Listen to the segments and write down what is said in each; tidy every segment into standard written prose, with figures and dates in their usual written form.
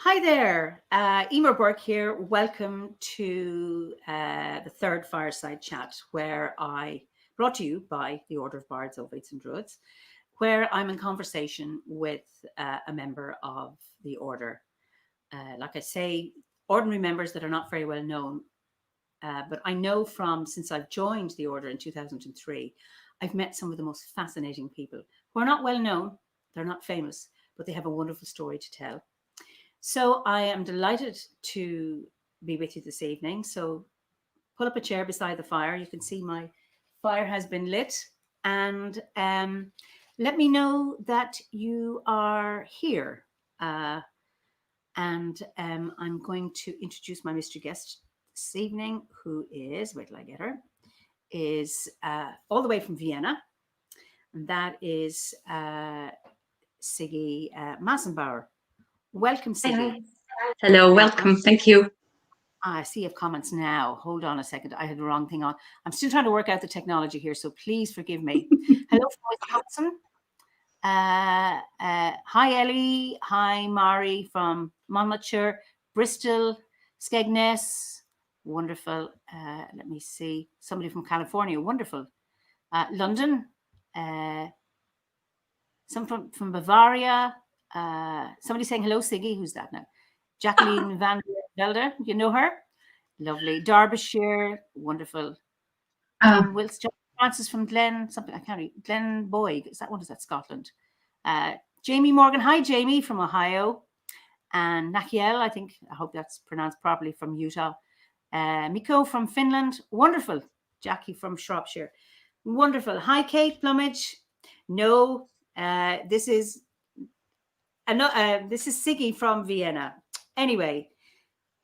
Hi there, Eimear Burke here. Welcome to the third Fireside Chat, where brought to you by the Order of Bards, Ovates and Druids, where I'm in conversation with a member of the Order. Like I say, ordinary members that are not very well known, but I know since I've joined the Order in 2003, I've met some of the most fascinating people who are not well known, they're not famous, but they have a wonderful story to tell. So I am delighted to be with you this evening. So pull up a chair beside the fire. You can see my fire has been lit. And let me know that you are here. And I'm going to introduce my mystery guest this evening, who is, wait till I get her, is all the way from Vienna. And that is Siggy Massenbauer. Welcome, Siggy. Hello, welcome. Thank you. I see you have comments now. Hold on a second. I had the wrong thing on. I'm still trying to work out the technology here, so please forgive me. Hello from Wisconsin. Hi, Ellie. Hi, Mari from Monmouthshire, Bristol, Skegness. Wonderful. Let me see. Somebody from California. Wonderful. London. Some from Bavaria. Somebody saying hello, Siggy. Who's that now? Jacqueline Van Velder, you know her? Lovely. Derbyshire, wonderful. Tom Wills, John Francis from Glen, something I can't read. Glen Boyd, is that Scotland? Jamie Morgan, hi Jamie from Ohio. And Nakiel, I hope that's pronounced properly, from Utah. Miko from Finland, wonderful. Jackie from Shropshire, wonderful. Hi Kate Plumage. No, this is Siggy from Vienna. Anyway,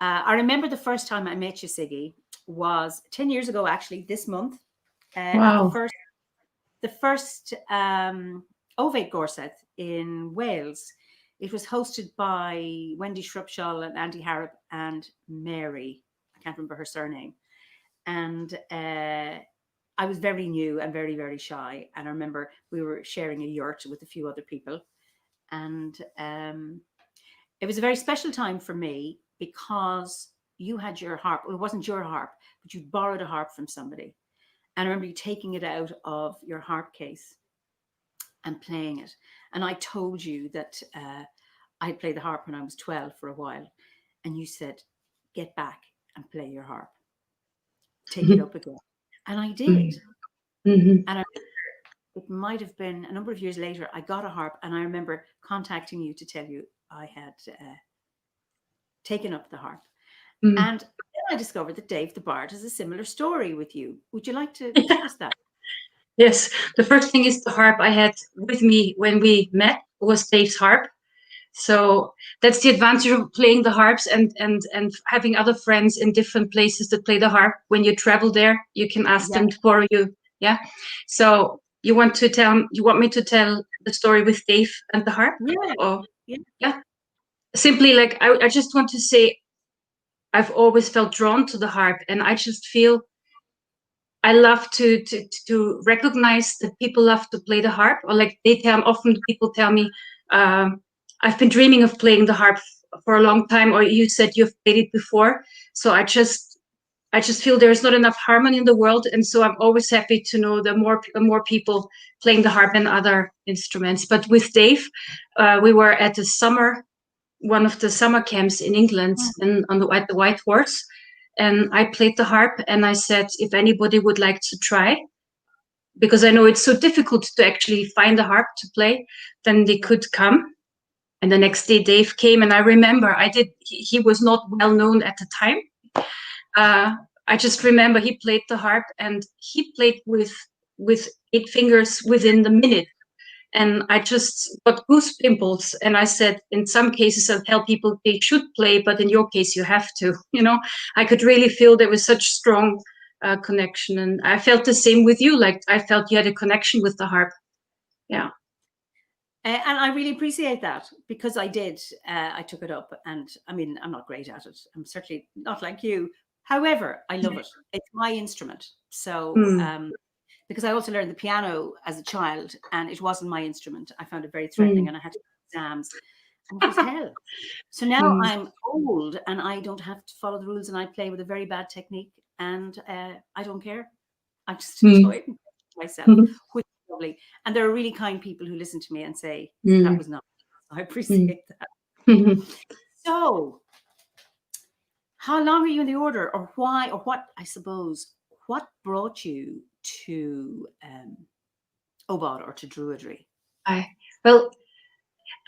I remember the first time I met you, Siggy, was 10 years ago, actually, this month. Wow. The first OVATE Gorset in Wales. It was hosted by Wendy Shrupshall and Andy Harrop and Mary. I can't remember her surname. And I was very new and very, very shy. And I remember we were sharing a yurt with a few other people. And it was a very special time for me because you had your harp. Well, it wasn't your harp, but you borrowed a harp from somebody. And I remember you taking it out of your harp case and playing it. And I told you that I had played the harp when I was 12 for a while. And you said, get back and play your harp. Take it up again. And I did. Mm-hmm. And it might have been a number of years later, I got a harp, and I remember contacting you to tell you I had taken up the harp. Mm-hmm. And then I discovered that Dave the Bard has a similar story with you. Would you like to tell us that? Yes. The first thing is the harp I had with me when we met was Dave's harp. So that's the advantage of playing the harps and having other friends in different places that play the harp. When you travel there, you can ask them to borrow you. Yeah. So you want me to tell the story with Dave and the harp? Yeah. Yeah. Simply, like, I just want to say, I've always felt drawn to the harp, and I just feel I love to recognize that people love to play the harp, or like often people tell me, I've been dreaming of playing the harp for a long time, or you said you've played it before. So I just feel there's not enough harmony in the world, and so I'm always happy to know the more people playing the harp and other instruments. But with Dave, we were at one of the summer camps in England, and at the White Horse. And I played the harp, and I said, if anybody would like to try, because I know it's so difficult to actually find a harp to play, then they could come. And the next day Dave came, and I remember he was not well known at the time. I just remember he played the harp, and he played with 8 fingers within the minute. And I just got goosebumps. And I said, in some cases, I'll tell people they should play, but in your case, you have to. I could really feel there was such strong connection. And I felt the same with you. Like, I felt you had a connection with the harp. Yeah. And I really appreciate that, because I did. I took it up, and I mean, I'm not great at it. I'm certainly not like you. However, I love it. It's my instrument. So because I also learned the piano as a child, and it wasn't my instrument. I found it very threatening, and I had to do exams. And it was hell. So now I'm old and I don't have to follow the rules, and I play with a very bad technique, and I don't care. I just enjoy it myself, which is lovely. And there are really kind people who listen to me and say, that was not. I appreciate that. So, how long are you in the order, or why, or what, I suppose, what brought you to OBOD or to Druidry? Well,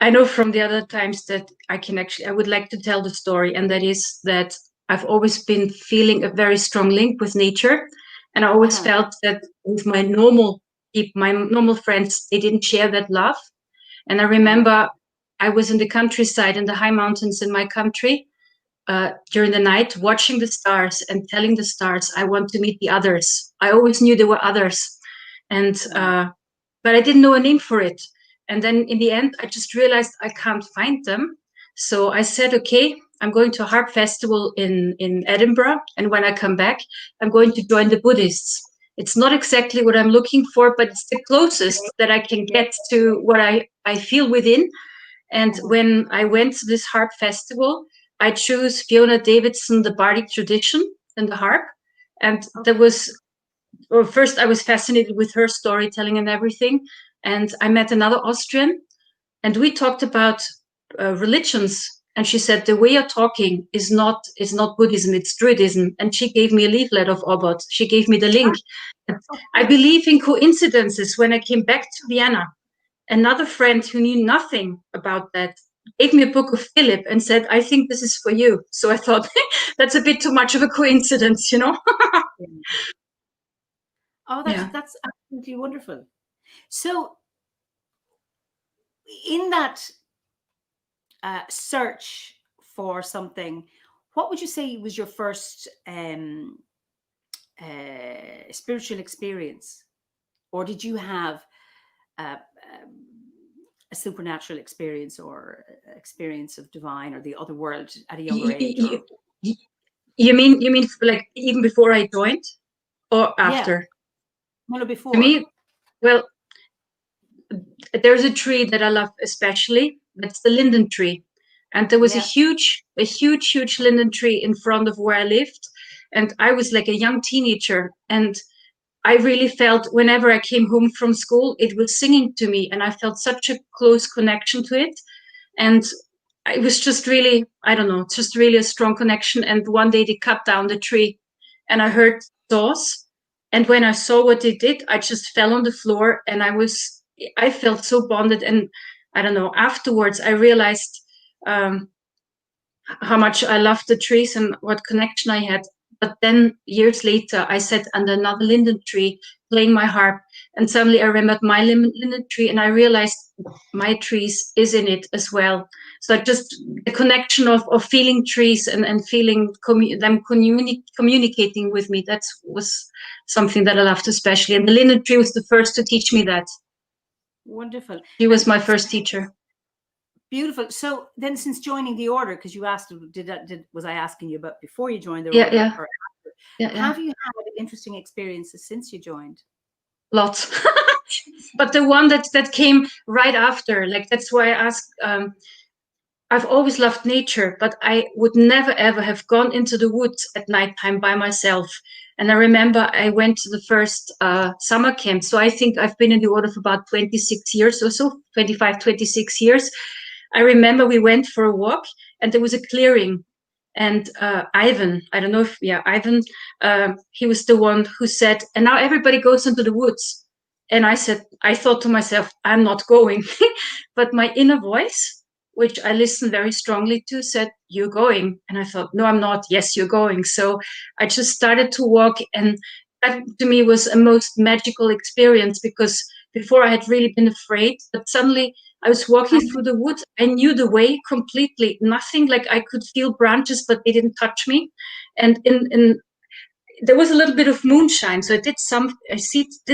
I know from the other times that I would like to tell the story, and that is that I've always been feeling a very strong link with nature. And I always felt that with my normal friends, they didn't share that love. And I remember I was in the countryside, in the high mountains in my country, during the night, watching the stars and telling the stars, I want to meet the others. I always knew there were others. And, but I didn't know a name for it. And then in the end, I just realized I can't find them. So I said, okay, I'm going to a harp festival in Edinburgh. And when I come back, I'm going to join the Buddhists. It's not exactly what I'm looking for, but it's the closest that I can get to what I feel within. And when I went to this harp festival, I chose Fiona Davidson, the Bardic tradition and the harp. And there was, well, first I was fascinated with her storytelling and everything. And I met another Austrian, and we talked about religions. And she said, the way you're talking is not Buddhism, it's Druidism. And she gave me a leaflet of OBOD. She gave me the link. I believe in coincidences. When I came back to Vienna, another friend who knew nothing about that gave me a book of Philip and said, I think this is for you. So I thought, that's a bit too much of a coincidence, you know? Oh, that's absolutely wonderful. So in that search for something, what would you say was your first spiritual experience? Or did you have a supernatural experience or experience of divine or the other world at a younger age? You mean like even before I joined or after? No, before. To me, well, there's a tree that I love especially. That's the linden tree. And there was a huge linden tree in front of where I lived. And I was like a young teenager. And I really felt whenever I came home from school, it was singing to me. And I felt such a close connection to it. And it was just really, I don't know, just really a strong connection. And one day they cut down the tree and I heard saws. And when I saw what they did, I just fell on the floor and I felt so bonded. And I don't know, afterwards, I realized how much I loved the trees and what connection I had. But then years later, I sat under another linden tree playing my harp. And suddenly I remembered my linden tree and I realized my trees is in it as well. So just the connection of feeling trees and feeling them communicating with me, that was something that I loved especially. And the linden tree was the first to teach me that. Wonderful. He was my first teacher. Beautiful. So then, since joining the order, because you asked, was I asking you about before you joined the order? Yeah. Or after? Have you had interesting experiences since you joined? Lots. But the one that came right after, like, that's why I asked, I've always loved nature, but I would never ever have gone into the woods at nighttime by myself. And I remember I went to the first summer camp. So I think I've been in the order for about 26 years or so, 25, 26 years. I remember we went for a walk and there was a clearing. And Ivan, I don't know if, Ivan, he was the one who said, and now everybody goes into the woods. And I thought to myself, I'm not going. But my inner voice, which I listened very strongly to, said, you're going. And I thought, no, I'm not. Yes, you're going. So I just started to walk. And that to me was a most magical experience because before I had really been afraid, but suddenly I was walking through the woods. I knew the way completely. Nothing, like I could feel branches, but they didn't touch me. And there was a little bit of moonshine, so I did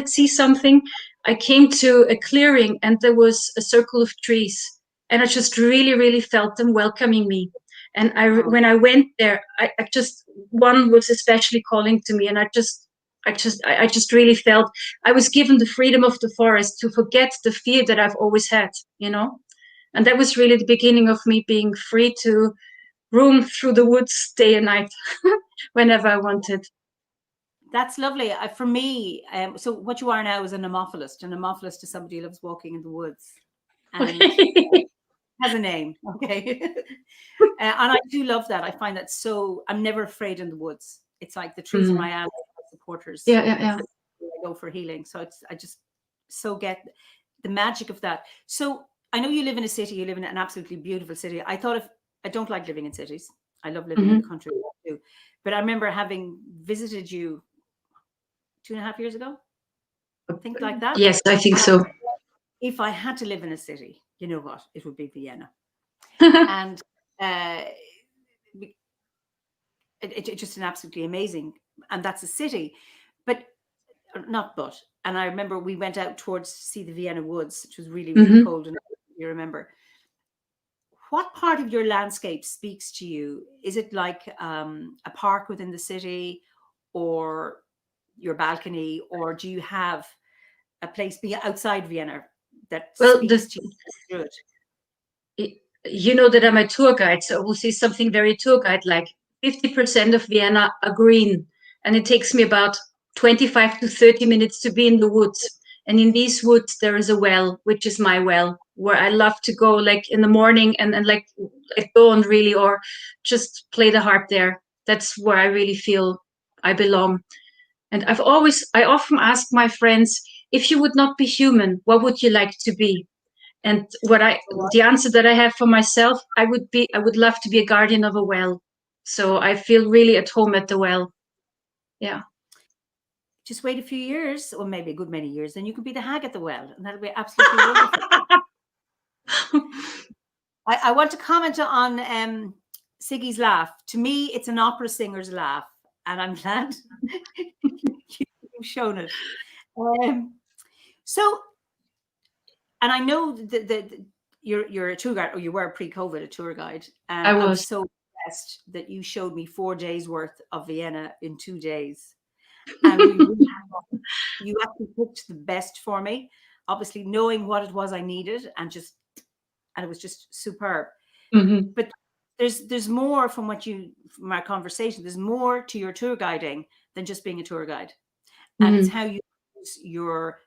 see something. I came to a clearing, and there was a circle of trees, and I just really, really felt them welcoming me. And when I went there, I just one was especially calling to me, and I just really felt I was given the freedom of the forest to forget the fear that I've always had, you know. And that was really the beginning of me being free to roam through the woods day and night whenever I wanted. That's lovely. For me, so what you are now is a nemophilist. A nemophilist is somebody who loves walking in the woods and has a name. Okay. And I do love that. I find that so, I'm never afraid in the woods. It's like the trees are my allies, my supporters. Yeah. I go for healing. So I just so get the magic of that. So I know you live in a city, you live in an absolutely beautiful city. I don't like living in cities. I love living in the country too. But I remember having visited you 2.5 years ago, think like that. Yes, I think so. If I had to live in a city, you know what? It would be Vienna. And it's just an absolutely amazing, and that's a city, but not but. And I remember we went out towards to see the Vienna woods, which was really, really cold. And you remember, what part of your landscape speaks to you? Is it like a park within the city, or your balcony, or do you have a place outside Vienna that speaks to you? Good. You know that I'm a tour guide, so I will say something very tour guide like. 50% of Vienna are green, and it takes me about 25 to 30 minutes to be in the woods. And in these woods, there is a well, which is my well, where I love to go like in the morning and like at dawn really, or just play the harp there. That's where I really feel I belong. And I often ask my friends, if you would not be human, what would you like to be? And the answer that I have for myself, I would love to be a guardian of a well. So I feel really at home at the well. Yeah. Just wait a few years, or maybe a good many years, then you can be the hag at the well, and that'll be absolutely wonderful. I want to comment on Siggy's laugh. To me, it's an opera singer's laugh, and I'm glad you've shown it. So, and I know that you're a tour guide, or you were pre-COVID a tour guide, and I was so impressed that you showed me 4 days worth of Vienna in 2 days. And you actually picked the best for me, obviously knowing what it was I needed, and it was just superb. But there's more from our conversation. There's more to your tour guiding than just being a tour guide, and it's how you use your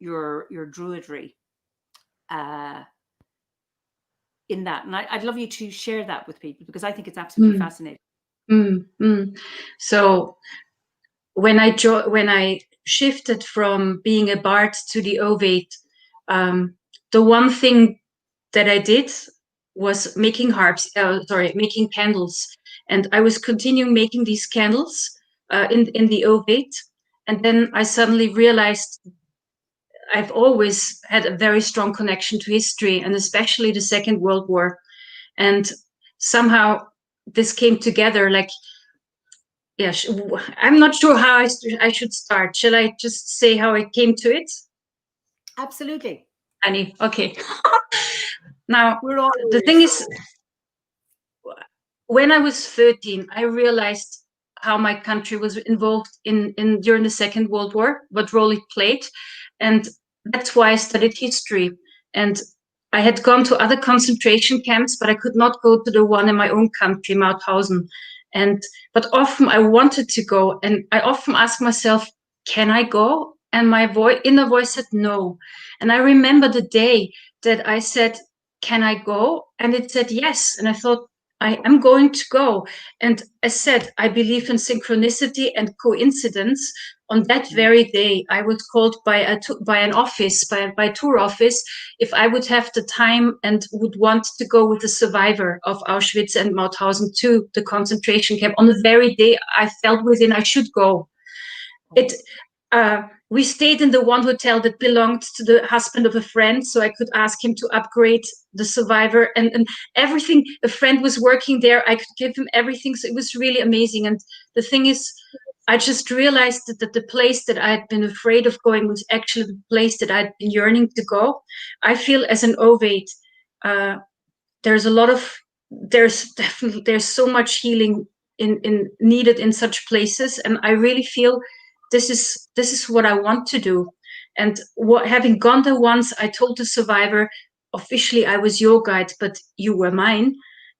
druidry in that. And I'd love you to share that with people, because I think it's absolutely fascinating. So when I shifted from being a bard to the OBOD, the one thing that I did was making making candles, and I was continuing making these candles in the OBOD, and then I suddenly realized I've always had a very strong connection to history, and especially the Second World War, and somehow this came together. Like, yeah, I'm not sure how I should start. Shall I just say how I came to it? Absolutely. Annie, okay. Now, the thing is, when I was 13, I realized how my country was involved in during the Second World War, what role it played. And that's why I studied history. And I had gone to other concentration camps, but I could not go to the one in my own country, Mauthausen. But often I wanted to go, and I often asked myself, can I go? And my inner voice said no. And I remember the day that I said, can I go? And it said yes. And I thought, I am going to go. And I said, I believe in synchronicity and coincidence. On that very day, I was called by a tour office, if I would have the time and would want to go with the survivor of Auschwitz and Mauthausen to the concentration camp. On the very day, I felt within I should go. We stayed in the one hotel that belonged to the husband of a friend, so I could ask him to upgrade the survivor and everything. A friend was working there. I could give him everything. So it was really amazing. And the thing is, I just realized that the place that I had been afraid of going was actually the place that I'd been yearning to go. I feel as an OBOD, there's so much healing needed in such places. And I really feel this is what I want to do. And having gone there once, I told the survivor, officially I was your guide, but you were mine.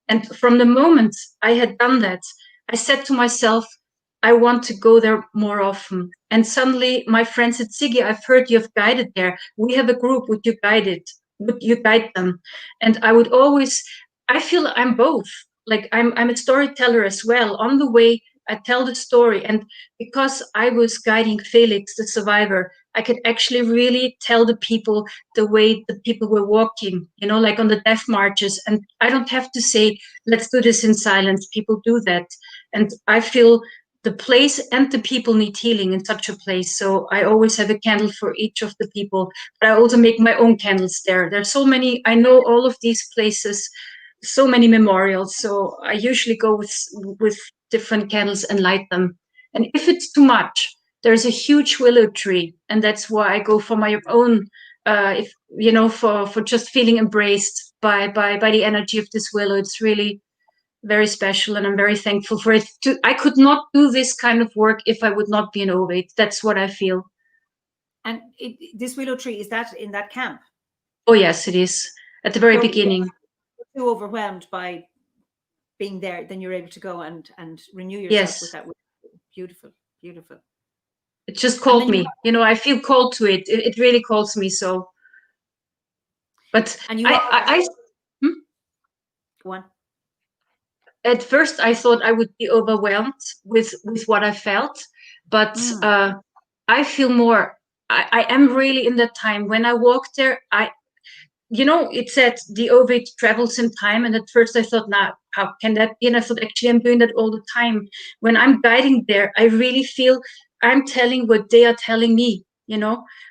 And from the moment I had done that, I said to myself, I want to go there more often. And suddenly my friend said, Siggy, I've heard you've guided there. We have a group. Would you guide them? And I would always, I feel I'm both. Like I'm a storyteller as well. On the way, I tell the story. And because I was guiding Felix, the survivor, I could actually really tell the people the way the people were walking, like on the death marches. And I don't have to say, let's do this in silence. People do that. And I feel the place and the people need healing in such a place. So I always have a candle for each of the people, but I also make my own candles there. There's so many, I know all of these places, so many memorials. So I usually go with different candles and light them. And if it's too much, there's a huge willow tree. And that's why I go for my own, if for just feeling embraced by the energy of this willow. It's really very special, and I'm very thankful for it. I could not do this kind of work if I would not be an OBOD. That's what I feel. And this willow tree, is that in that camp? Oh yes, it is. At the very beginning. You're too overwhelmed by being there, then you're able to go and renew yourself with that. Beautiful, beautiful. It just called me. I feel called to it. It really calls me so. But Go on. At first, I thought I would be overwhelmed with what I felt, but I feel more. I am really in that time when I walked there. It said the OBOD travels in time, and at first I thought, nah, how can that be? And I thought, actually, I'm doing that all the time. When I'm guiding there, I really feel I'm telling what they are telling me.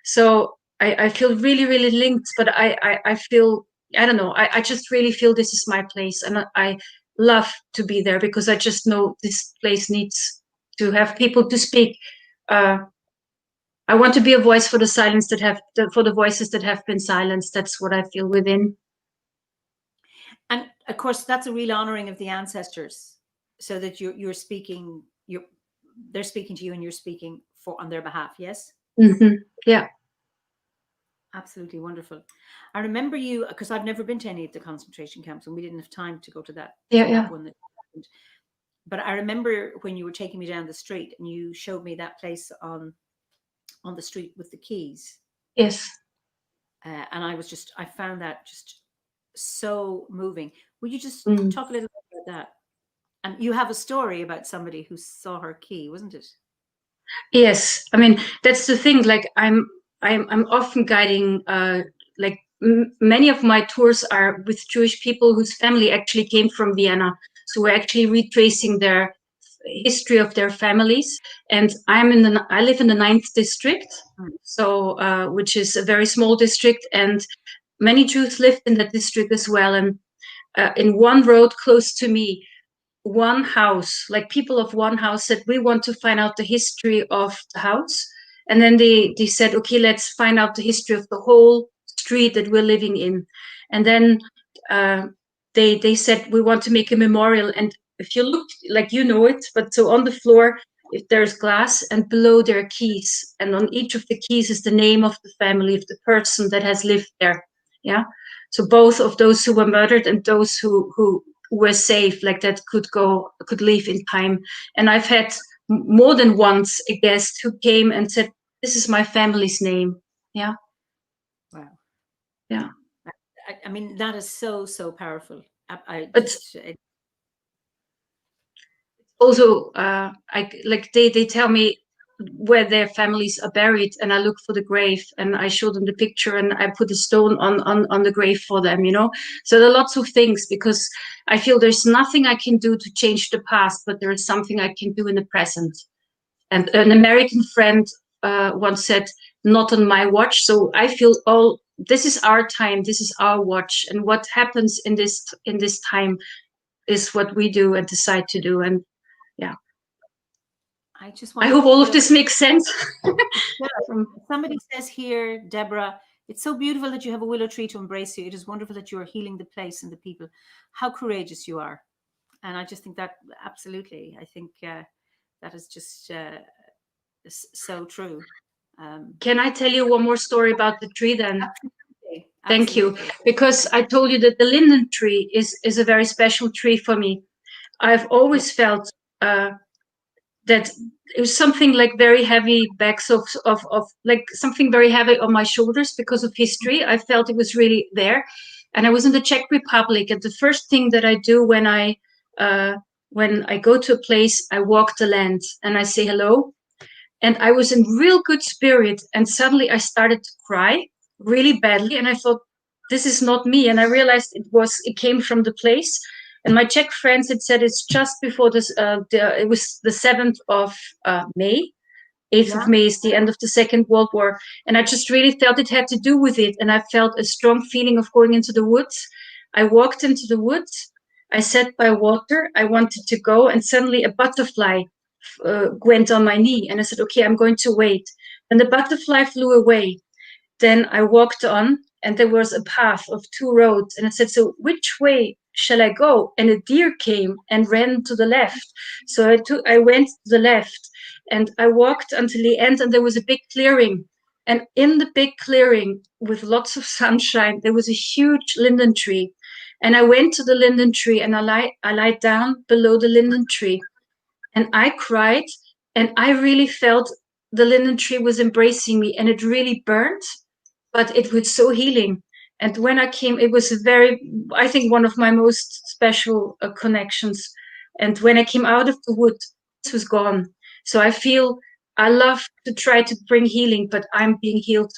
So I feel really, really linked. But I feel, I don't know. I just really feel this is my place, and I love to be there because I just know this place needs to have people to speak. I want to be a voice for the voices that have been silenced. That's what I feel within. And of course, that's a real honoring of the ancestors, so that you're speaking. They're speaking to you, and you're speaking on their behalf. Yes. Mm-hmm. Yeah. Absolutely wonderful. I remember you, because I've never been to any of the concentration camps, and we didn't have time to go to that. That one that happened. But I remember when you were taking me down the street and you showed me that place on the street with the keys. Yes. And I found that just so moving. Would you just talk a little bit about that? And you have a story about somebody who saw her key, wasn't it? Yes. I mean, that's the thing. Like I'm often guiding, many of my tours are with Jewish people whose family actually came from Vienna. So we're actually retracing their history of their families. And I live in the 9th district, so which is a very small district, and many Jews lived in that district as well. And in one road close to me, one house, like people of one house said, we want to find out the history of the house. And then they said, okay, let's find out the history of the whole street that we're living in. And then they said, we want to make a memorial. And if you look, like, it, but so on the floor, if there's glass, and below there are keys. And on each of the keys is the name of the family of the person that has lived there. Yeah. So both of those who were murdered and those who were safe, like that could leave in time. And I've had more than once a guest who came and said, this is my family's name. Yeah. Wow. Yeah. I mean, that is so powerful. Also, they tell me where their families are buried, and I look for the grave, and I show them the picture, and I put a stone on the grave for them, So there are lots of things, because I feel there's nothing I can do to change the past, but there is something I can do in the present. And an American friend once said, not on my watch. So I feel this is our time, this is our watch, and what happens in this time is what we do and decide to do. And yeah. I hope all of this makes sense. Somebody says here, Deborah, it's so beautiful that you have a willow tree to embrace you. It is wonderful that you are healing the place and the people. How courageous you are. And I just think that absolutely, I think that is just so true. Can I tell you one more story about the tree then? Thank you. Absolutely. Because I told you that the linden tree is a very special tree for me. I've Yeah. always felt that it was something like very heavy backs of like something very heavy on my shoulders because of history. I felt it was really there. And I was in the Czech Republic, and the first thing that I do when I go to a place, I walk the land and I say hello. And I was in real good spirit, and suddenly I started to cry really badly, and I thought, this is not me. And I realized it came from the place. And my Czech friends had said it's just before this. It was the 7th of May. 8th of Yeah. May is the end of the Second World War, and I just really felt it had to do with it. And I felt a strong feeling of going into the woods. I walked into the woods. I sat by water. I wanted to go, and suddenly a butterfly went on my knee, and I said, okay, I'm going to wait. And the butterfly flew away. Then I walked on, and there was a path of 2 roads, and I said, so which way shall I go? And a deer came and ran to the left. So I went to the left, and I walked until the end, and there was a big clearing. And in the big clearing, with lots of sunshine, there was a huge linden tree. And I went to the linden tree, and I lied down below the linden tree, and I cried, and I really felt the linden tree was embracing me, and it really burned, but it was so healing. And when I came, it was I think, one of my most special connections. And when I came out of the wood, this was gone. So I feel I love to try to bring healing, but I'm being healed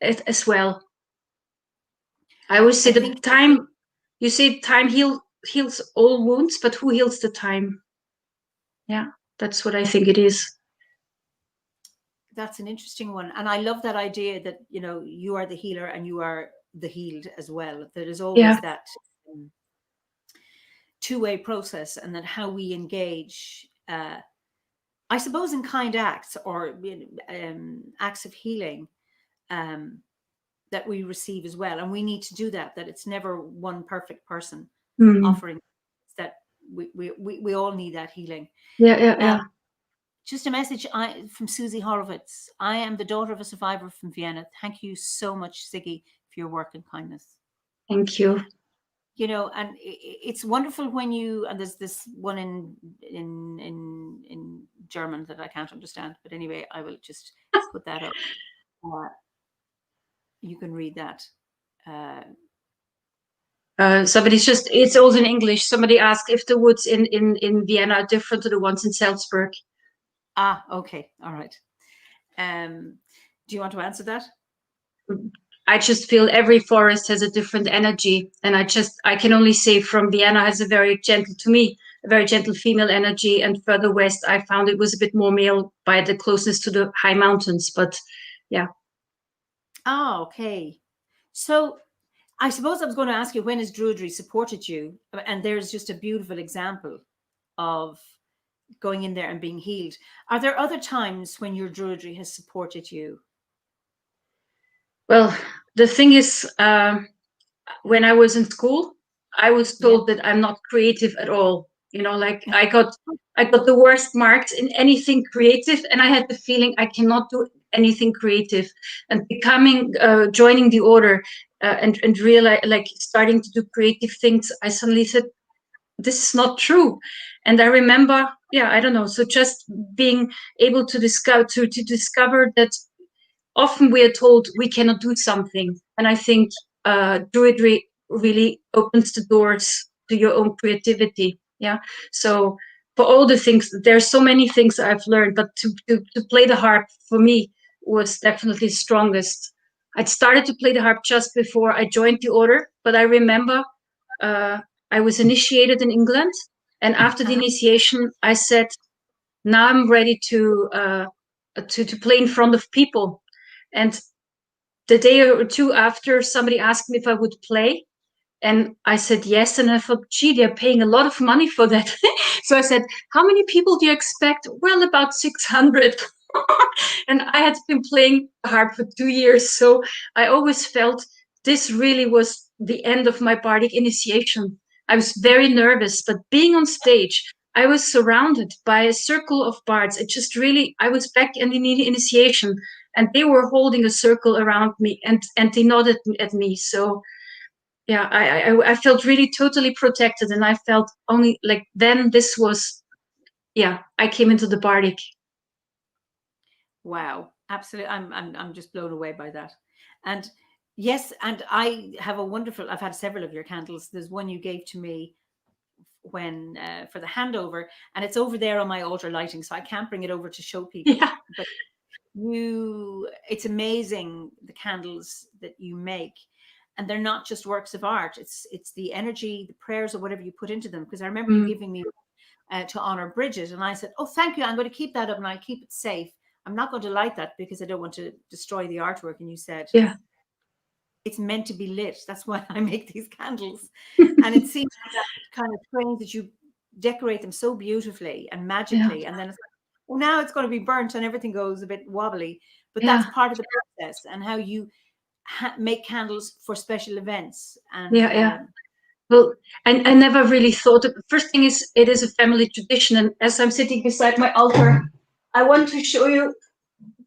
as well. I always say you say time heals all wounds, but who heals the time? Yeah, that's what I think it is. That's an interesting one. And I love that idea that, you are the healer and you are the healed as well. There is always that two-way process, and that how we engage, I suppose, in kind acts or acts of healing that we receive as well. And we need to do that it's never one perfect person offering that. We all need that healing. Yeah. Just a message from Susie Horowitz. I am the daughter of a survivor from Vienna. Thank you so much, Siggy, for your work and kindness. Thank you. And it's wonderful when and there's this one in German that I can't understand. But anyway, I will just put that up. You can read that. It's also in English. Somebody asked if the woods in Vienna are different to the ones in Salzburg. Okay. All right. Do you want to answer that? I just feel every forest has a different energy. And I can only say from Vienna has a very gentle female energy. And further west, I found it was a bit more male by the closeness to the high mountains. But yeah. Okay. So I suppose I was going to ask you, when has Druidry supported you? And there's just a beautiful example of going in there and being healed. Are there other times when your Druidry has supported you? Well, the thing is, when I was in school, I was told that I'm not creative at all. Like I got the worst marks in anything creative, and I had the feeling I cannot do anything creative. And joining the order and realize, like, starting to do creative things, I suddenly said, this is not true. And I remember, I don't know. So just being able to discover that often we are told we cannot do something. And I think Druidry really opens the doors to your own creativity. Yeah. So for all the things, there's so many things I've learned, but to play the harp for me was definitely strongest. I'd started to play the harp just before I joined the order, but I remember I was initiated in England, and after the initiation, I said, now I'm ready to play in front of people. And the day or two after, somebody asked me if I would play, and I said yes. And I thought, gee, they're paying a lot of money for that. So I said, how many people do you expect? Well, about 600. And I had been playing the harp for 2 years. So I always felt this really was the end of my bardic initiation. I was very nervous, but being on stage, I was surrounded by a circle of bards. I was back in the initiation. and they were holding a circle around me, and they nodded at me. So yeah, I felt really totally protected, and I felt only like then this was, yeah, I came into the bardic. Wow, absolutely. I'm just blown away by that. And yes, and I have a wonderful. I've had several of your candles. There's one you gave to me when for the handover, and it's over there on my altar lighting, so I can't bring it over to show people. Yeah. But it's amazing the candles that you make, and they're not just works of art. It's the energy, the prayers, or whatever you put into them. Because I remember you giving me to honor Bridget, and I said, "Oh, thank you. I'm going to keep that up, and I'll keep it safe. I'm not going to light that because I don't want to destroy the artwork." And you said, Yeah. "It's meant to be lit. That's why I make these candles." And it seems that kind of strange that you decorate them so beautifully and magically, and then it's like, well, now it's going to be burnt and everything goes a bit wobbly. But that's part of the process, and how you make candles for special events. And well, I never really thought of, the first thing is it is a family tradition, and as I'm sitting beside my altar, I want to show you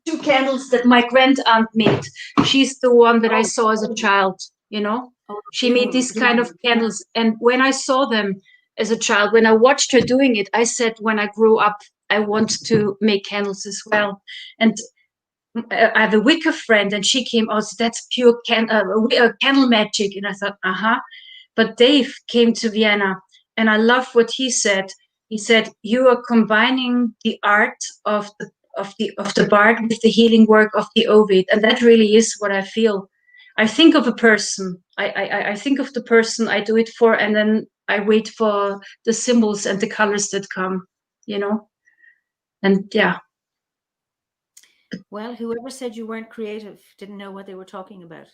2 candles that my grand aunt made. She's the one that I saw as a child, you know. She made these kind of candles, and when I saw them as a child, when I watched her doing it, I said, when I grow up, I want to make candles as well. And I have a Wicca friend, and she came, oh, so that's pure candle magic. And I thought, But Dave came to Vienna, and I love what he said. He said, you are combining the art of the bard with the healing work of the OBOD, and that really is what I feel. I think of a person. I think of the person I do it for, and then I wait for the symbols and the colors that come, you know. And yeah. Well, whoever said you weren't creative didn't know what they were talking about.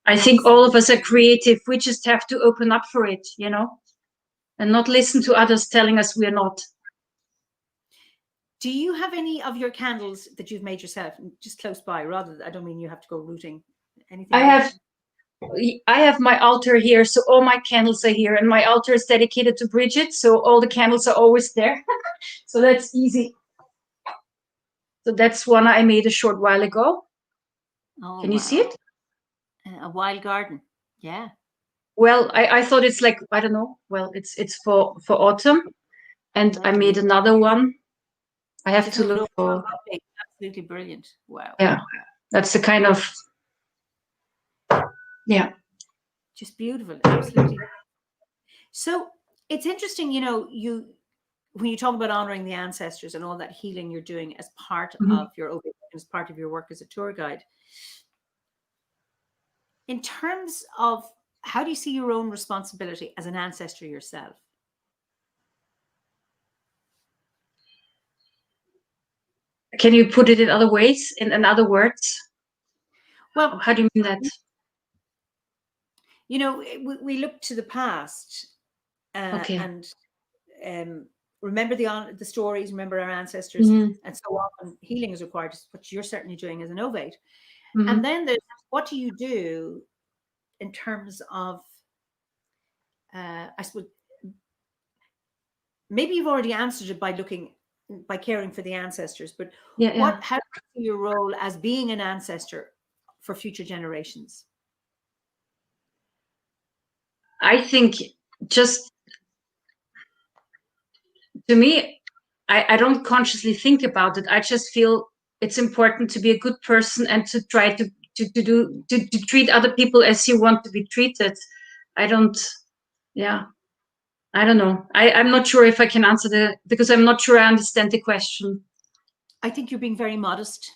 I think all of us are creative. We just have to open up for it, you know, and not listen to others telling us we're not. Do you have any of your candles that you've made yourself, just close by? I don't mean you have to go rooting. Anything? I have my altar here, so all my candles are here, and my altar is dedicated to Bridget, so all the candles are always there. So that's easy. So that's one I made a short while ago. Oh, can you see it? A wild garden. Yeah. Well, I thought it's like, I don't know. Well, it's for autumn, and I made another one. I have to look for. Absolutely brilliant. Wow. Yeah, that's the kind of. Yeah. Just beautiful. Absolutely. So it's interesting, you know, when you talk about honoring the ancestors and all that healing you're doing as part of your OBOD, as part of your work as a tour guide. In terms of how do you see your own responsibility as an ancestor yourself? Can you put it in other ways, in other words? Well, how do you mean that? You know, we look to the past and remember the stories, remember our ancestors, and so often healing is required, which you're certainly doing as an OBOD. And then there's what do you do in terms of, I suppose, maybe you've already answered it by caring for the ancestors, but how do you see your role as being an ancestor for future generations? I think just to me, I don't consciously think about it. I just feel it's important to be a good person and to try to treat other people as you want to be treated. I don't know. I'm not sure if I can answer because I'm not sure I understand the question. I think you're being very modest.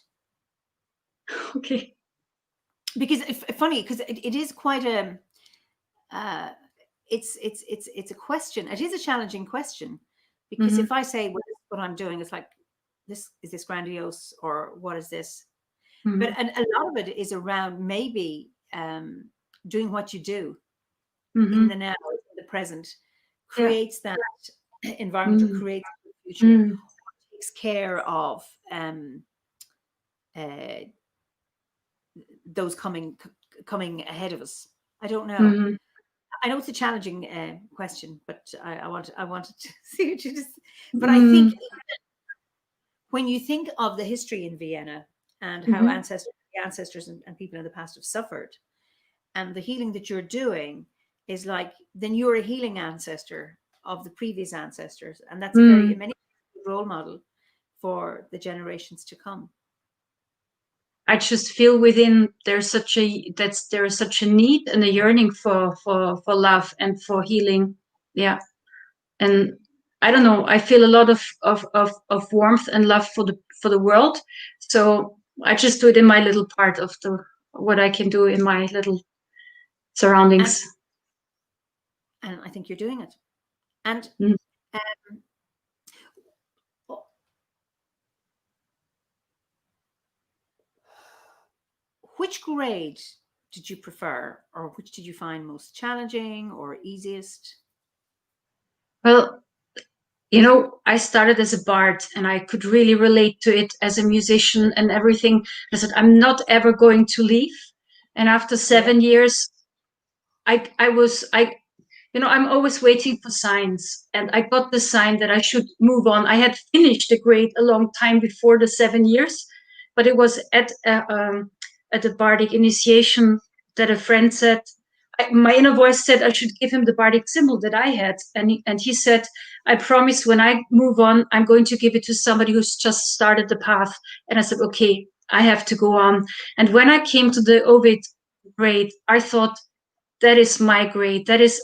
Okay. Because funny, because it is quite a it's a question. It is a challenging question, because if I say, well, this is what I'm doing, it's like, is this grandiose, or what is this? But a lot of it is around maybe doing what you do in the now, in the present, creates that environment, or creates the future, takes care of those coming ahead of us. I don't know. I know it's a challenging question, but I wanted to see what you just. But I think when you think of the history in Vienna, and how ancestors and people in the past have suffered. And the healing that you're doing is like, then you're a healing ancestor of the previous ancestors. And that's a very, in many ways, role model for the generations to come. I just feel within there's such a need and a yearning for love and for healing. Yeah. And I don't know, I feel a lot of warmth and love for the world. So I just do it in my little part of what I can do in my little surroundings. And I think you're doing it. And which grade did you prefer, or which did you find most challenging or easiest? Well, you know, I started as a bard and I could really relate to it as a musician and everything. I said, I'm not ever going to leave. And after 7 years, I'm always waiting for signs. And I got the sign that I should move on. I had finished the grade a long time before the 7 years, but it was at the bardic initiation that a friend said, my inner voice said I should give him the bardic symbol that I had. And he said, I promise when I move on, I'm going to give it to somebody who's just started the path. And I said, okay, I have to go on. And when I came to the OBOD grade, I thought, that is my grade. This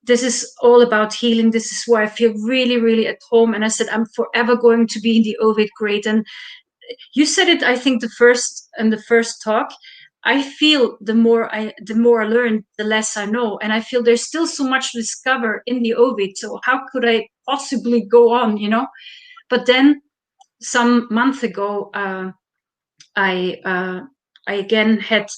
is all about healing. This is where I feel really, really at home. And I said, I'm forever going to be in the OBOD grade. And you said it, I think, the first talk. I feel the more I learn, the less I know. And I feel there's still so much to discover in the OBOD. So how could I possibly go on, you know? But then some month ago, I again had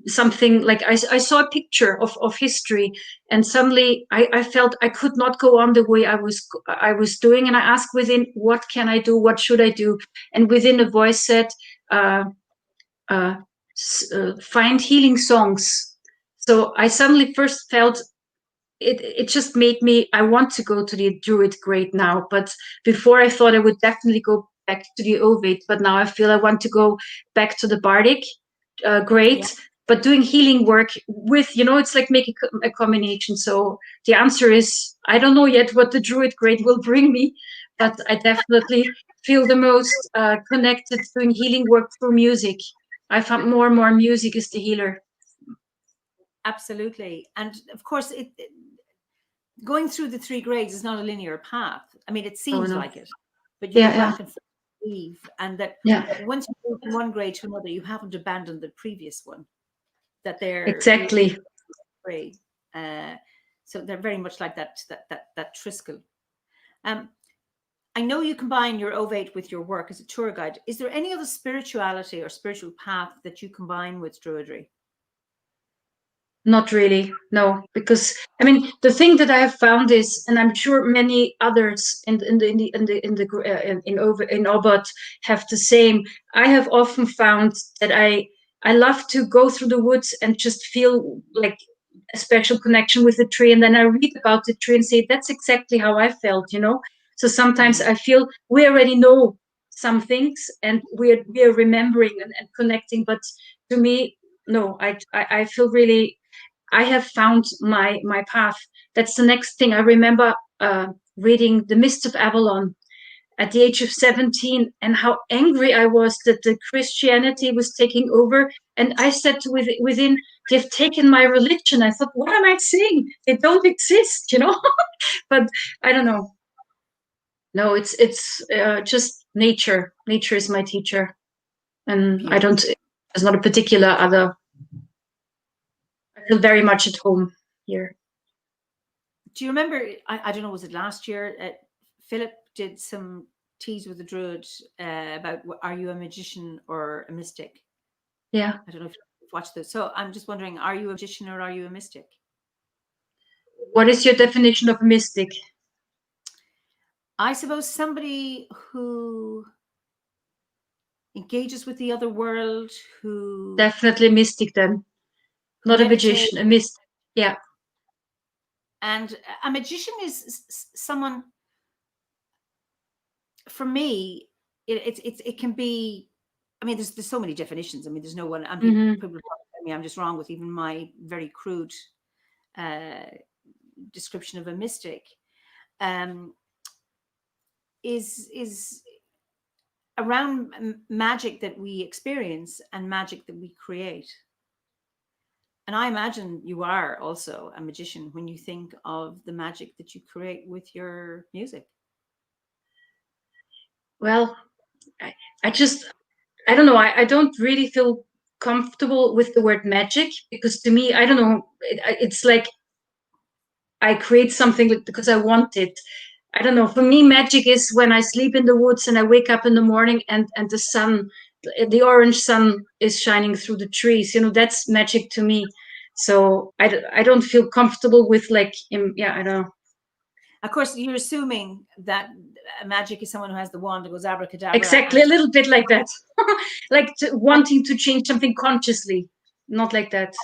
something like I saw a picture of history, and suddenly I felt I could not go on the way I was doing. And I asked within, what can I do? What should I do? And within a voice said, find healing songs. So I suddenly first felt it just made me, I want to go to the Druid grade now. But before I thought I would definitely go back to the OBOD, but now I feel I want to go back to the Bardic grade, but doing healing work with, it's like making a combination. So the answer is, I don't know yet what the Druid grade will bring me, but I definitely feel the most connected doing healing work through music. I found more and more music is the healer. Absolutely. And of course, going through the 3 grades is not a linear path. I mean, it seems like it, but you go back and leave, and that once you go from one grade to another, you haven't abandoned the previous one. That they're exactly grade. So they're very much like that triskel. I know you combine your OBOD with your work as a tour guide. Is there any other spirituality or spiritual path that you combine with Druidry? Not really, no, because I mean the thing that I have found is, and I'm sure many others in OBOD have the same. I have often found that I love to go through the woods and just feel like a special connection with the tree, and then I read about the tree and say that's exactly how I felt, So sometimes I feel we already know some things and we are remembering and connecting, but to me, no, I feel really. I have found my path. That's the next thing. I remember reading The Mist of Avalon at the age of 17, and how angry I was that the Christianity was taking over. And I said within, they've taken my religion. I thought, what am I saying? They don't exist, But I don't know. No, it's just nature. Nature is my teacher, and there's not a particular other. I feel very much at home here. Do you remember, I don't know, was it last year, Philip did some teas with the Druid about, are you a magician or a mystic? Yeah. I don't know if you've watched this. So I'm just wondering, are you a magician or are you a mystic? What is your definition of a mystic? I suppose somebody who engages with the other world, who... Definitely mystic then. Not a magician, a mystic. Yeah. And a magician is someone, for me, it can be I mean, there's so many definitions. I mean, there's no one. And Mm-hmm. people tell me I'm just wrong with even my very crude description of a mystic. Um, is around magic that we experience and magic that we create. And I imagine you are also a magician when you think of the magic that you create with your music. Well, I don't know. I don't really feel comfortable with the word magic, because to me, I don't know. It's like I create something because I want it. I don't know. For me, magic is when I sleep in the woods and I wake up in the morning and the sun, the orange sun is shining through the trees. That's magic to me. So I don't feel comfortable with like, yeah, I don't know. Of course, you're assuming that magic is someone who has the wand that goes abracadabra. Exactly, a little bit like that. Like wanting to change something consciously, not like that.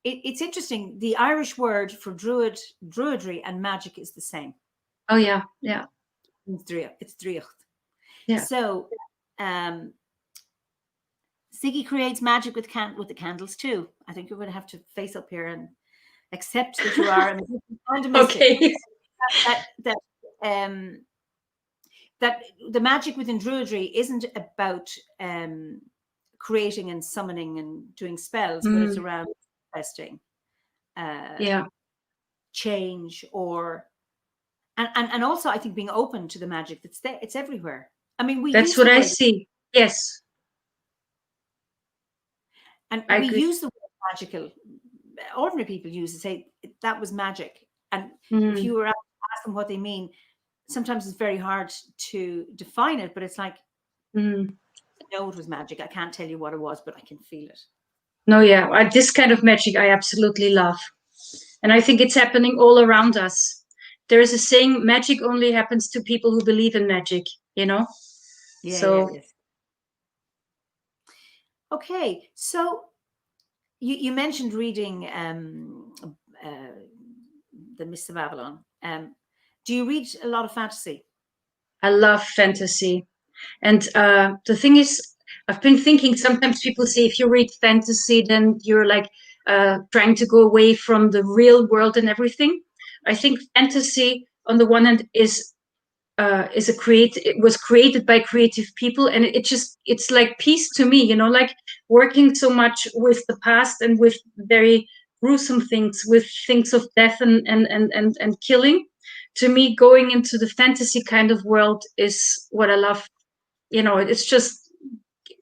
It's interesting. The Irish word for druidry and magic is the same. Oh yeah, yeah. It's driocht. Yeah. So, Siggy creates magic with the candles too. I think you're going to have to face up here and accept that you are a magician and a mystic. Okay. That the magic within druidry isn't about creating and summoning and doing spells, but it's around manifesting change, or and also I think being open to the magic that's there. It's everywhere. I mean, that's what I see. Yes. And we use the word magical. Ordinary people use to say that was magic. And if you were asked them what they mean, sometimes it's very hard to define it, but it's like, I know it was magic. I can't tell you what it was, but I can feel it. No, yeah. This kind of magic I absolutely love. And I think it's happening all around us. There is a saying, magic only happens to people who believe in magic, Yeah, so. Yes. Okay, so you mentioned reading the Mists of Avalon. Do you read a lot of fantasy? I love fantasy. And the thing is, I've been thinking, sometimes people say if you read fantasy, then you're like trying to go away from the real world and everything. I think fantasy, on the one hand, it was created by creative people, and it's like peace to me, like working so much with the past and with very gruesome things, with things of death and killing. To me, going into the fantasy kind of world is what I love. It's just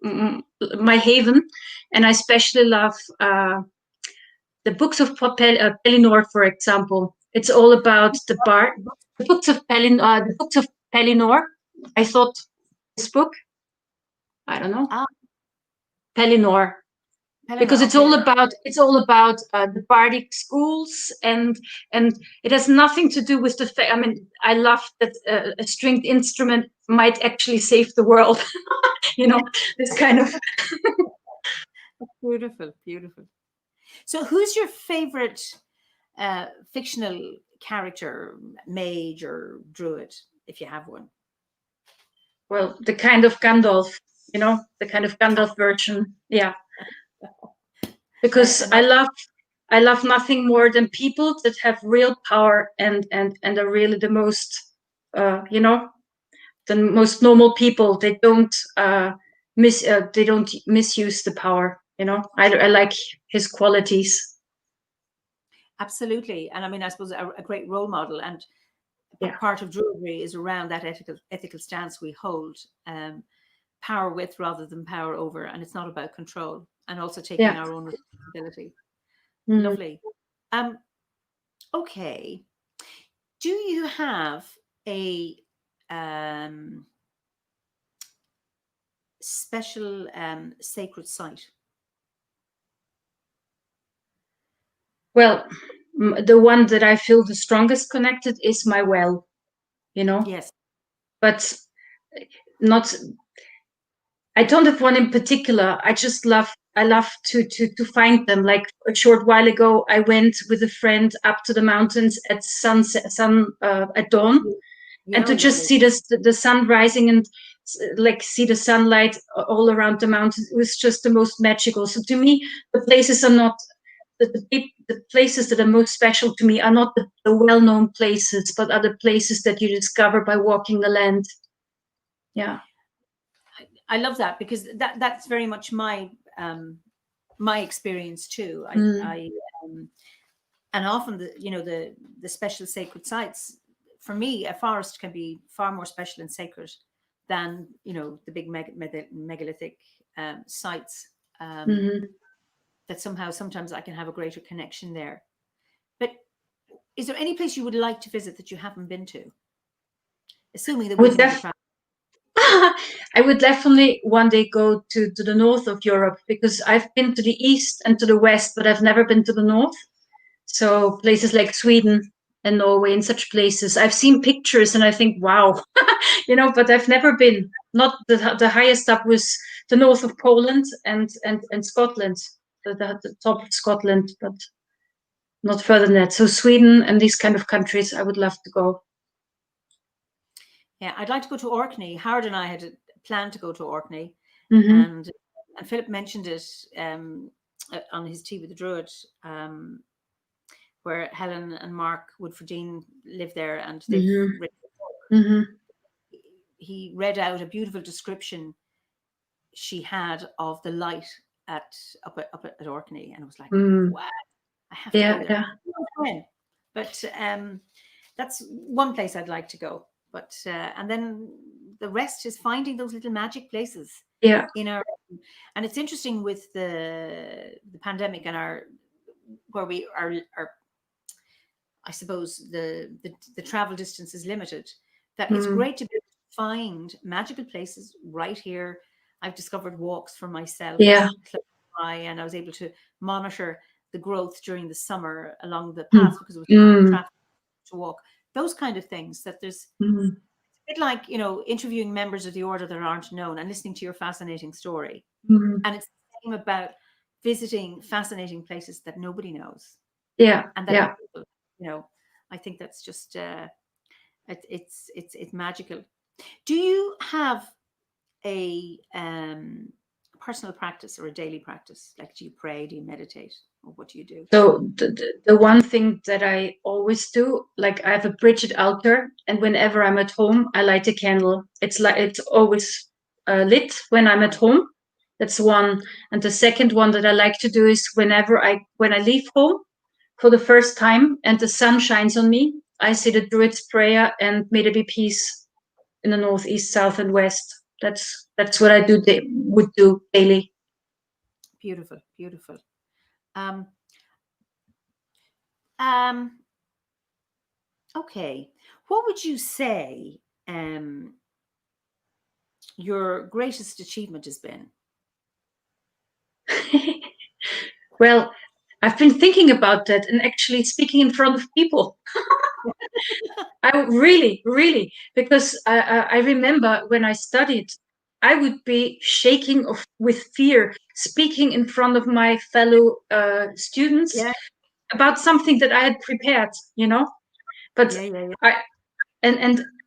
my haven. And I especially love the books of Pellinor, for example. It's all about the books of Pellinor. I thought this book, I don't know, Pellinor, because it's all about the bardic schools, and it has nothing to do with the fact. I mean, I love that a stringed instrument might actually save the world. This kind of. Beautiful. So, who's your favorite fictional character, mage or druid, if you have one? Well, the kind of Gandalf, the kind of Gandalf version. Yeah. Because I love nothing more than people that have real power and are really the most, the most normal people. They don't misuse the power. I like his qualities. Absolutely. And I mean, I suppose a great role model, and part of druidry is around that ethical stance we hold, power with rather than power over. And it's not about control, and also taking our own responsibility. Lovely. Okay. Do you have a special sacred site? Well, the one that I feel the strongest connected is my well, Yes. But I don't have one in particular. I love to find them. Like a short while ago, I went with a friend up to the mountains at sunset, at dawn, and to just see the sun rising and like see the sunlight all around the mountains. It was just the most magical. So to me, the places are not the places that are most special to me are not the well-known places, but are the places that you discover by walking the land. Yeah. I love that, because that's very much my experience too. And often the special sacred sites, for me, a forest can be far more special and sacred than the big megalithic sites. That sometimes I can have a greater connection there. But is there any place you would like to visit that you haven't been to? Assuming that we can travel. I would definitely one day go to the north of Europe, because I've been to the east and to the west, but I've never been to the north. So places like Sweden and Norway and such places. I've seen pictures and I think, wow, but I've never been. Not the highest up was the north of Poland and Scotland, the top of Scotland, but not further than that. So Sweden and these kind of countries, I would love to go. Yeah, I'd like to go to Orkney. Howard and I had planned to go to Orkney, and Philip mentioned it on his Tea with the Druid, where Helen and Mark Woodfordine live there, and they've written. He read out a beautiful description she had of the light up at Orkney, and I was like, wow, I have to go there. Yeah. But that's one place I'd like to go. But and then the rest is finding those little magic places. Yeah. And it's interesting with the pandemic and where we are, I suppose the travel distance is limited. That it's great to be able to find magical places right here. I've discovered walks for myself. Yeah. And I was able to monitor the growth during the summer along the path, because it was traffic to walk. Those kind of things, that there's it's a bit like, interviewing members of the order that aren't known and listening to your fascinating story. And it's the same about visiting fascinating places that nobody knows. Yeah. And that, I think that's just it's magical. Do you have a personal practice or a daily practice? Like, do you pray? Do you meditate? Or what do you do? So the one thing that I always do, like I have a Bridget altar, and whenever I'm at home, I light a candle. It's always lit when I'm at home. That's one. And the second one that I like to do is when I leave home for the first time and the sun shines on me, I say the Druid's prayer and may there be peace in the north, east, south, and west. That's what I would do daily. Beautiful, beautiful. Okay, what would you say your greatest achievement has been? Well, I've been thinking about that, and actually speaking in front of people. I really, because I remember when I studied, I would be shaking with fear speaking in front of my fellow students about something that I had prepared, But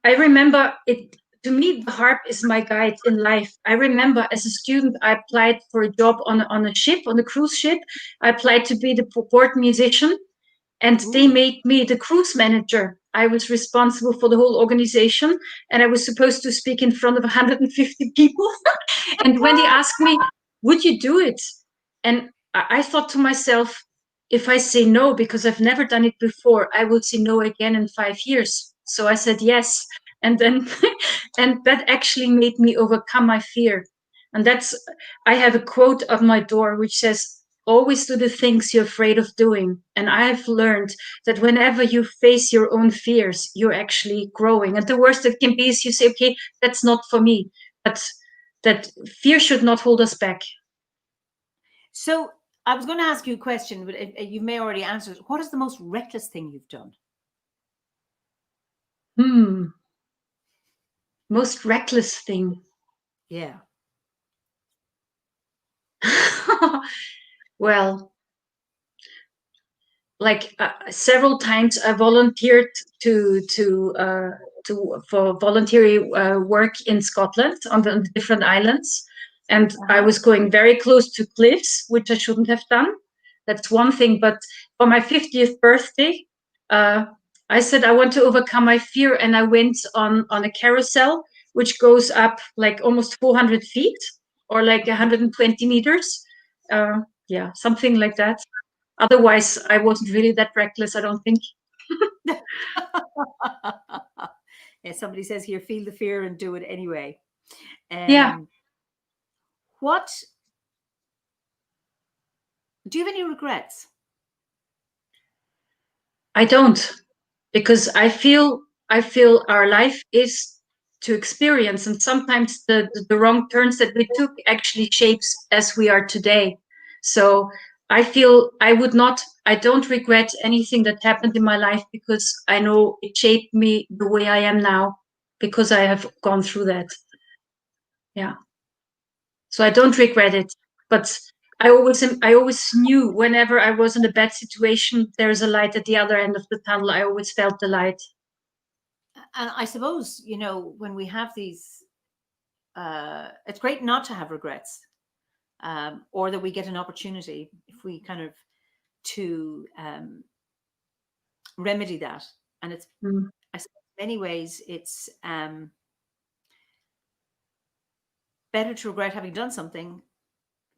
I remember it. To me, the harp is my guide in life. I remember as a student, I applied for a job on a ship, on a cruise ship. I applied to be the port musician, and they made me the cruise manager. I was responsible for the whole organization, and I was supposed to speak in front of 150 people. And when they asked me, would you do it? And I thought to myself, if I say no, because I've never done it before, I will say no again in 5 years. So I said yes. And then, and that actually made me overcome my fear. And I have a quote on my door which says, always do the things you're afraid of doing. And I have learned that whenever you face your own fears, you're actually growing. And the worst that can be is you say, okay, that's not for me. But that fear should not hold us back. So I was going to ask you a question, but you may already answer it. What is the most reckless thing you've done? Most reckless thing. Yeah. Well, like several times I volunteered to for voluntary work in Scotland on the different islands, and I was going very close to cliffs, which I shouldn't have done. That's one thing. But for my 50th birthday, I said I want to overcome my fear, and I went on a carousel which goes up like almost 400 feet or like 120 meters. Yeah, something like that. Otherwise, I wasn't really that reckless, I don't think. Yeah, somebody says here, feel the fear and do it anyway. Yeah. What do you have any regrets? I don't, because I feel our life is to experience, and sometimes the wrong turns that we took actually shapes as we are today. So I feel I don't regret anything that happened in my life, because I know it shaped me the way I am now, because I have gone through that. Yeah. So I don't regret it, but I always knew whenever I was in a bad situation, there's a light at the other end of the tunnel. I always felt the light. And I suppose, when we have these, it's great not to have regrets, or that we get an opportunity, if we kind of to remedy that. And it's, I suppose, in many ways, it's better to regret having done something,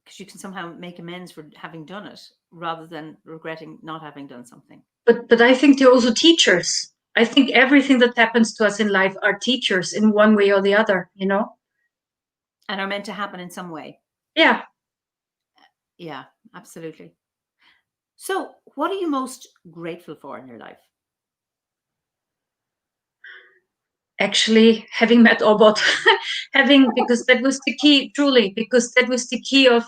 because you can somehow make amends for having done it, rather than regretting not having done something. But I think they're also teachers. I think everything that happens to us in life are teachers in one way or the other, And are meant to happen in some way. Yeah. Yeah, absolutely. So what are you most grateful for in your life? Actually, having met OBOD, because that was the key, truly, because that was the key of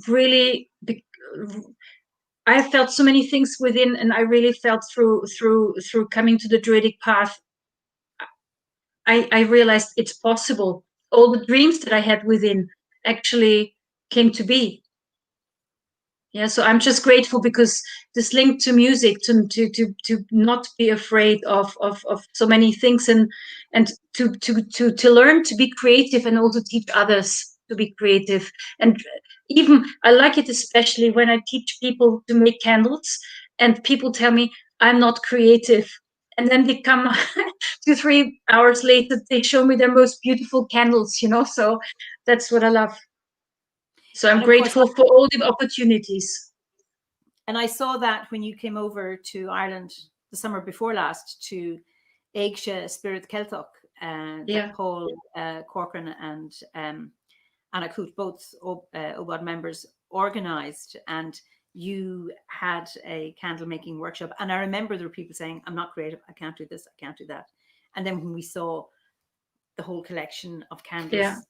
really, I felt so many things within, and I really felt through coming to the Druidic path, I realized it's possible. All the dreams that I had within actually came to be. Yeah, so I'm just grateful, because this link to music, to not be afraid of so many things, and to learn to be creative, and also teach others to be creative. And even I like it especially when I teach people to make candles, and people tell me I'm not creative, and then they come 2-3 hours later, they show me their most beautiful candles. So that's what I love. So I'm grateful for all the opportunities. And I saw that when you came over to Ireland the summer before last to Éigse Spirit Celtic, that Paul Corcoran and Anna Coote, both OBOD members, organised, and you had a candle making workshop. And I remember there were people saying, I'm not creative, I can't do this, I can't do that. And then when we saw the whole collection of candles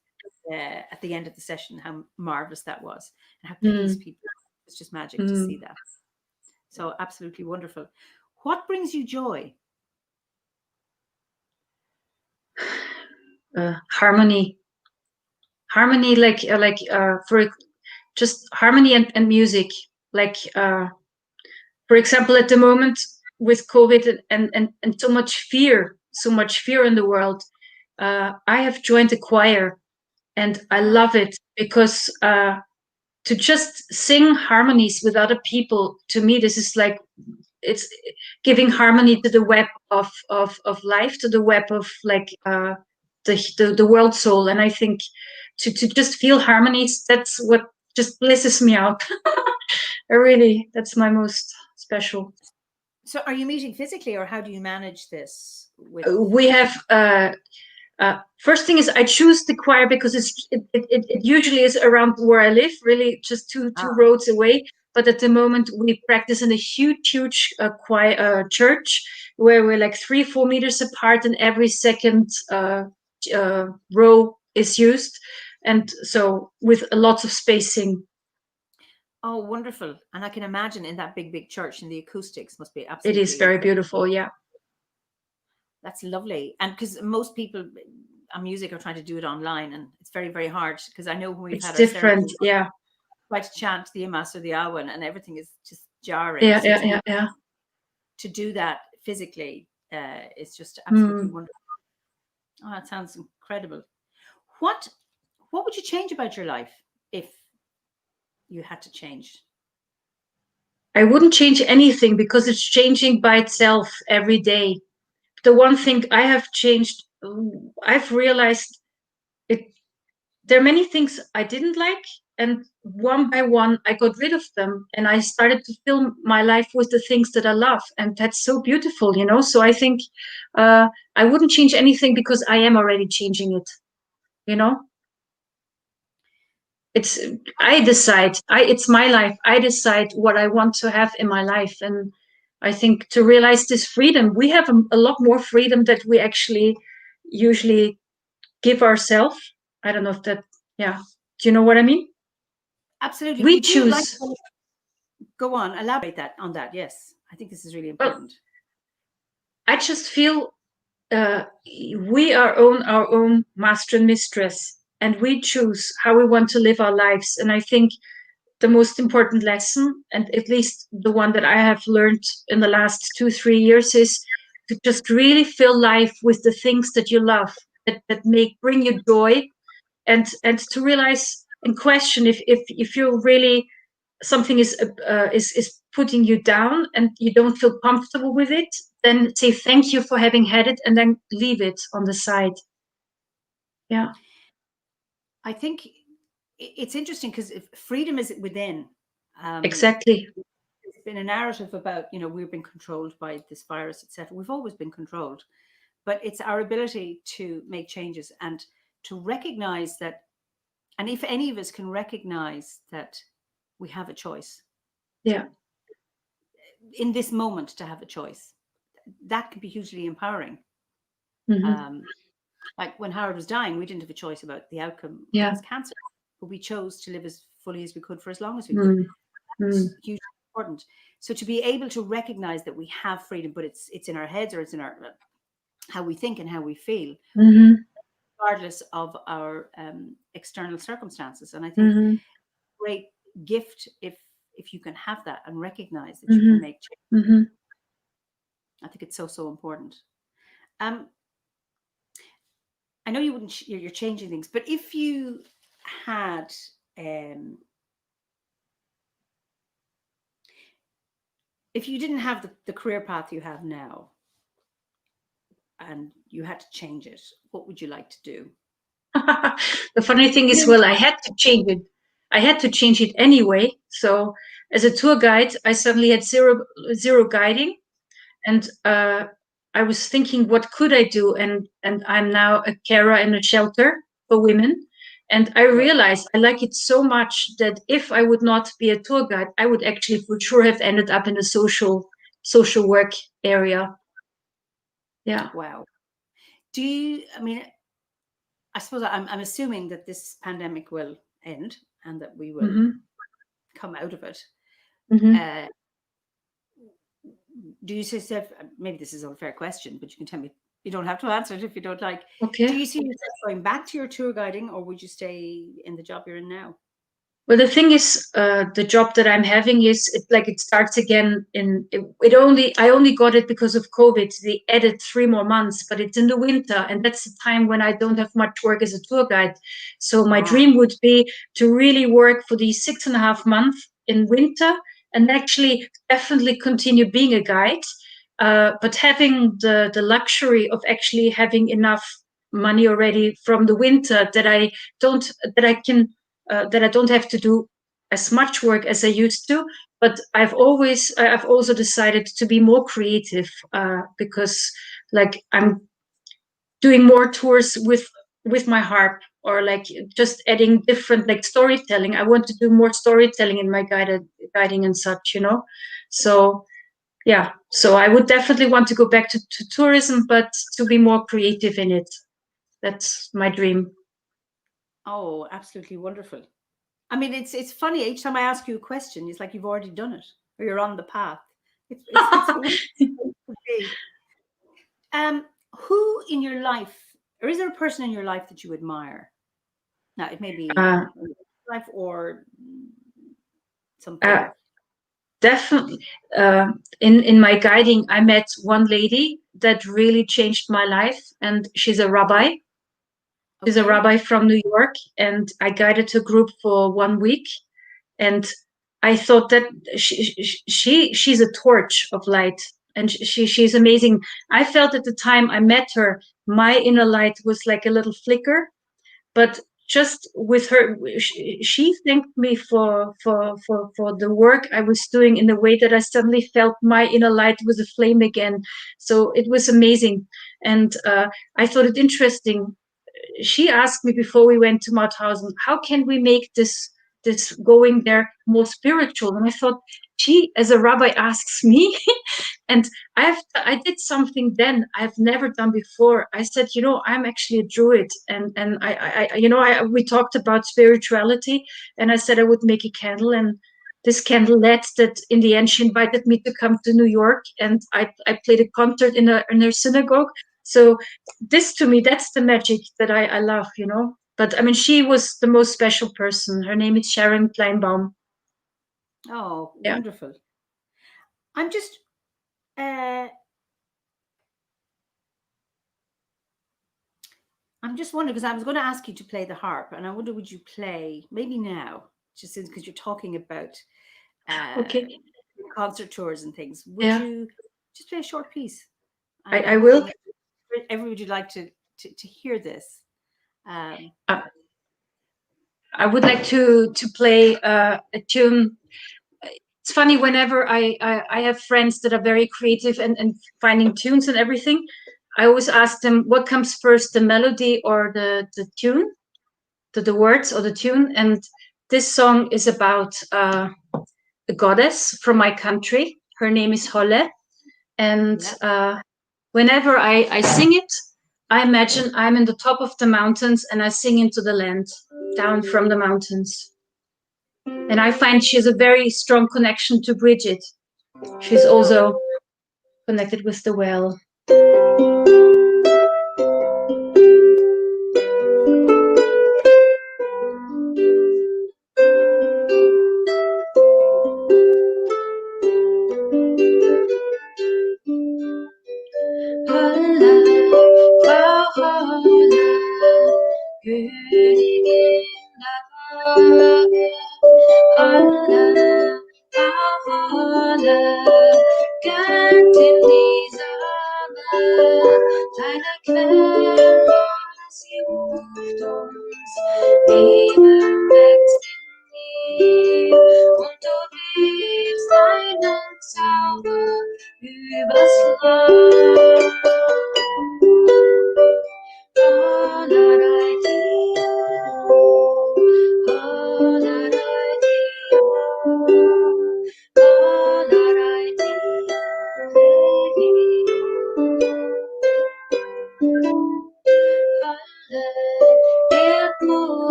at the end of the session, how marvelous that was, and how pleased people. It's just magic to see that. So absolutely wonderful. What brings you joy? Harmony, like for just harmony and music. Like for example, at the moment with COVID and so much fear in the world, I have joined a choir, and I love it, because to just sing harmonies with other people, to me, this is like, it's giving harmony to the web of life, to the web of like the world soul. And I think to just feel harmonies, that's what just blesses me out. That's my most special. So are you meeting physically, or how do you manage this? We have first thing is, I choose the choir because it usually is around where I live, really just two roads away. But at the moment, we practice in a huge choir church, where we're like 3-4 meters apart, and every second row is used, and so with lots of spacing. Oh, wonderful! And I can imagine in that big church, and the acoustics must be absolutely. It is very beautiful, yeah. That's lovely. And because most people on music are trying to do it online, and it's very, very hard, because I know when we've had our different, try to chant the Imas or the Awen, and everything is just jarring. Yeah. To do that physically, is just absolutely wonderful. Oh, that sounds incredible. What would you change about your life if you had to change? I wouldn't change anything because it's changing by itself every day. The one thing I have changed, I've realized it. There are many things I didn't like, and one by one I got rid of them, and I started to fill my life with the things that I love, and that's so beautiful, you know. So I think I wouldn't change anything because I am already changing it, you know. It's I decide. It's my life. I decide what I want to have in my life, and I think to realize this freedom, we have a lot more freedom that we actually usually give ourselves. I don't know if that, yeah. Do you know what I mean? Absolutely. We Would you like choose. to go on, elaborate on that? Yes, I think this is really Well, important. I just feel we are our own master and mistress, and we choose how we want to live our lives. And I think the most important lesson, and at least the one that I have learned in the last 2-3 years, is to just really fill life with the things that you love, that bring you joy, and to realize and question if you're really something is putting you down and you don't feel comfortable with it, then say thank you for having had it and then leave it on the side. Yeah. I think it's interesting because freedom is within. Exactly. There's been a narrative about, we've been controlled by this virus, etc. We've always been controlled, but it's our ability to make changes and to recognize that. And if any of us can recognize that we have a choice. Yeah. In this moment, to have a choice, that can be hugely empowering. Like when Howard was dying, we didn't have a choice about the outcome of his cancer, but we chose to live as fully as we could for as long as we could. That's hugely important. So to be able to recognize that we have freedom, but it's in our heads or it's in our how we think and how we feel, regardless of our external circumstances. And I think great gift if you can have that and recognize that you can make change. I think it's so important. I know you wouldn't. You're changing things, but if you had, if you didn't have the career path you have now, and you had to change it, what would you like to do? The funny thing is, well, I had to change it. I had to change it anyway. So as a tour guide, I suddenly had zero guiding, and I was thinking, what could I do? And I'm now a carer in a shelter for women. And I realized I like it so much that if I would not be a tour guide, I would actually for sure have ended up in a social work area. Yeah. Wow. Do you, I mean, I suppose I'm assuming that this pandemic will end and that we will come out of it. Do you see yourself, maybe this is a fair question, but you can tell me, you don't have to answer it if you don't like. Okay. Do you see yourself going back to your tour guiding, or would you stay in the job you're in now? Well, the thing is, the job that I'm having is it starts again I only got it because of COVID. They added 3 more months, but it's in the winter, and that's the time when I don't have much work as a tour guide. So my dream would be to really work for these 6.5 months in winter and actually definitely continue being a guide, but having the luxury of actually having enough money already from the winter that I don't have to do as much work as I used to. But I've also decided to be more creative because like I'm doing more tours with my harp, or like just adding different like storytelling. I want to do more storytelling in my guiding and such, So yeah, so I would definitely want to go back to tourism, but to be more creative in it. That's my dream. Oh, absolutely wonderful. I mean, it's funny. Each time I ask you a question, it's like you've already done it, or you're on the path. It's who in your life, or is there a person in your life that you admire? Now, it may be life or something. Definitely. In my guiding, I met one lady that really changed my life, and she's a rabbi. She's a Okay. rabbi from New York, and I guided her group for 1 week, and I thought that she's a torch of light, and she's amazing. I felt at the time I met her, my inner light was like a little flicker, but just with her, she thanked me for the work I was doing in a way that I suddenly felt my inner light was aflame again. So it was amazing, and I thought it interesting. She asked me before we went to Mauthausen, how can we make this going there more spiritual? And I thought, she as a rabbi asks me, and I did something then I've never done before. I said, I'm actually a druid, and we talked about spirituality, and I said I would make a candle, and this candle led that in the end she invited me to come to New York, and I played a concert in her synagogue. So this, to me, that's the magic that I love, But I mean, she was the most special person. Her name is Sharon Kleinbaum. Oh, Yeah. wonderful. I'm just wondering, because I was going to ask you to play the harp, and I wonder, would you play maybe now, just because you're talking about Okay. concert tours and things? Would Yeah. you just play a short piece? I will. Everybody would like to hear this. I would like to play a tune. It's funny, whenever I have friends that are very creative and finding tunes and everything, I always ask them what comes first, the melody or the tune, the words or the tune. And this song is about a goddess from my country. Her name is Holle. And whenever I sing it, I imagine I'm in the top of the mountains and I sing into the land down from the mountains. And I find she has a very strong connection to Bridget. She's also connected with the well.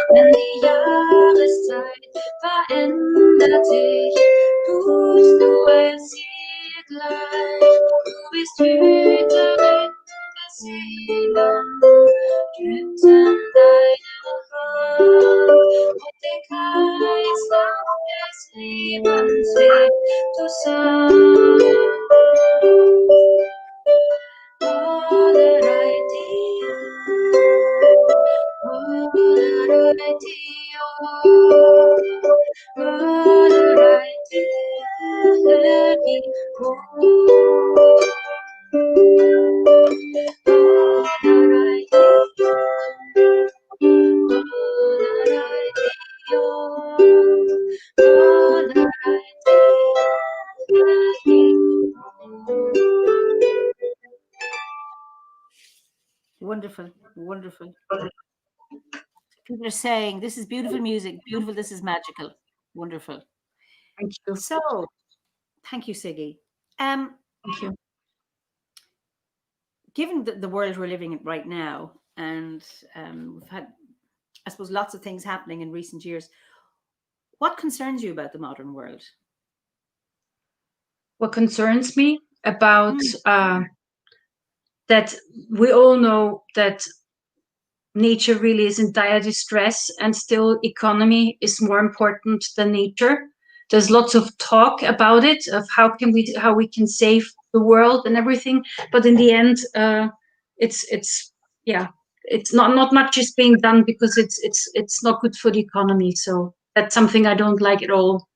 Wenn die Jahreszeit verändert sich, tust du es hier gleich. Du bist Hüterin der Seelen, schützen deine Hand und den Kreislauf des Lebens lebst du sein. Wonderful, wonderful. People are saying this is beautiful music, beautiful, this is magical. Wonderful. Thank you. So, thank you, Siggy. Thank you. Given the world we're living in right now, and we've had, I suppose, lots of things happening in recent years, what concerns you about the modern world? What concerns me about that we all know that nature really is in dire distress, and still economy is more important than nature. there's lots of talk about it, of how we can save the world and everything. But in the end, it's yeah, it's not much is being done because it's not good for the economy. So that's something I don't like at all.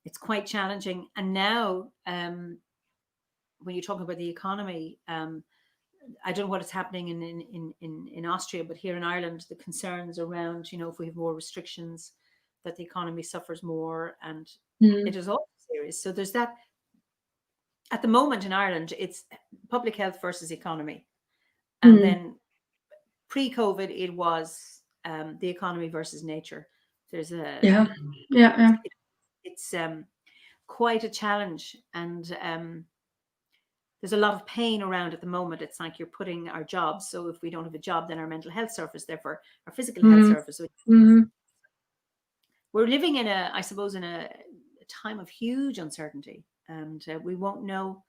It's quite challenging. And now, when you talk about the economy, I don't know what is happening in Austria, but here in Ireland, the concerns around, if we have more restrictions, that the economy suffers more, and it is all serious. So there's that. At the moment in Ireland, it's public health versus economy, and then pre-COVID, it was the economy versus nature. There's it's quite a challenge, and there's a lot of pain around at the moment. It's like you're putting our jobs. So if we don't have a job, then our mental health suffers, therefore our physical health suffers. So we're living in I suppose, in a time of huge uncertainty, and we won't know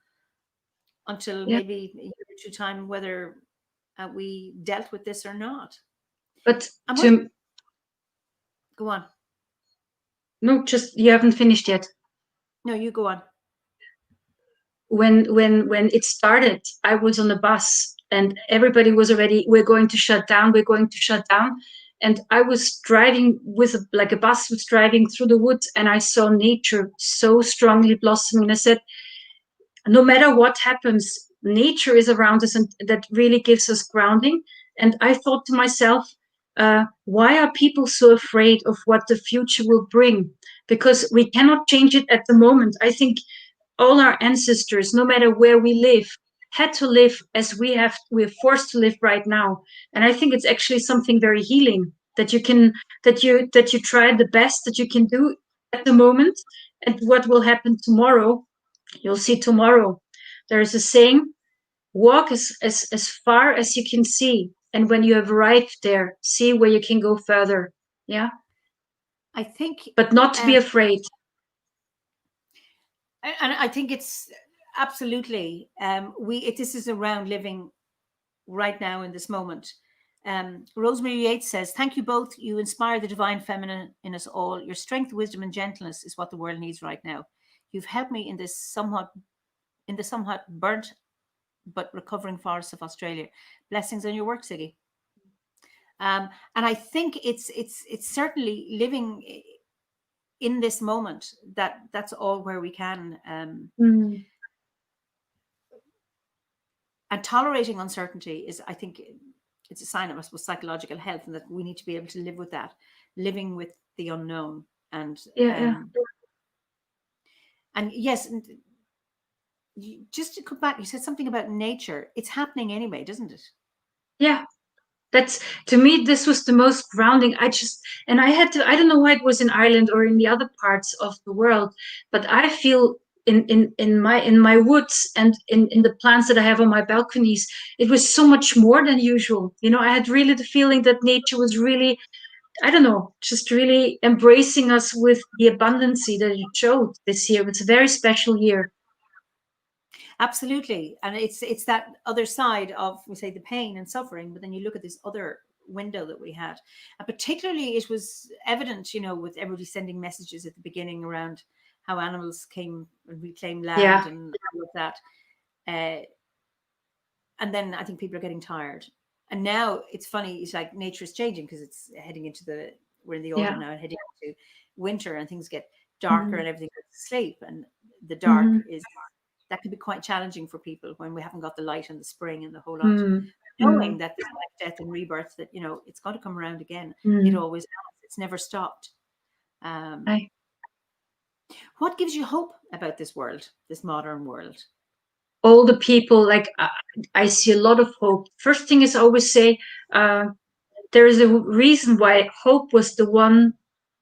until maybe a year or two time whether we dealt with this or not. But go on. No, just you haven't finished yet. No, you go on. When it started, I was on a bus and everybody was already, we're going to shut down. And I was driving with a bus was driving through the woods, and I saw nature so strongly blossoming. I said, no matter what happens, nature is around us, and that really gives us grounding. And I thought to myself, why are people so afraid of what the future will bring? Because we cannot change it at the moment. I think all our ancestors, no matter where we live, had to live as we're forced to live right now. And I think it's actually something very healing, that you try the best that you can do at the moment, and what will happen tomorrow, you'll see tomorrow. There is a saying, walk as far as you can see, and when you have arrived there, see where you can go further. Yeah, I think, but not to be afraid. And I think it's absolutely this is around living right now in this moment. Rosemary Yates says, "Thank you both. You inspire the divine feminine in us all. Your strength, wisdom, and gentleness is what the world needs right now. You've helped me in the somewhat burnt but recovering forests of Australia. Blessings on your work, Siggy." And I think it's certainly living in this moment, that's all where we can, and tolerating uncertainty is, I think, it's a sign of, I suppose, psychological health, and that we need to be able to live with that, living with the unknown. And and yes, and just to come back, you said something about nature. It's happening anyway, doesn't it? Yeah. That's, to me, this was the most grounding. I don't know why it was in Ireland or in the other parts of the world, but I feel in my woods and in the plants that I have on my balconies, it was so much more than usual. I had really the feeling that nature was really, I don't know, just really embracing us with the abundance that it showed this year. It's a very special year. Absolutely. And it's that other side of, we say, the pain and suffering, but then you look at this other window that we had. And particularly it was evident, with everybody sending messages at the beginning around how animals came and reclaimed land and all of that. And then I think people are getting tired. And now it's funny, it's like nature is changing, because it's heading into we're in the autumn now and heading into winter, and things get darker and everything goes to sleep. And the dark that can be quite challenging for people when we haven't got the light in the spring and the whole lot. Knowing that there's life, death, and rebirth, that it's got to come around again. It always has. It's never stopped. What gives you hope about this world, this modern world? All the people, I see a lot of hope. First thing is, I always say, there is a reason why hope was the one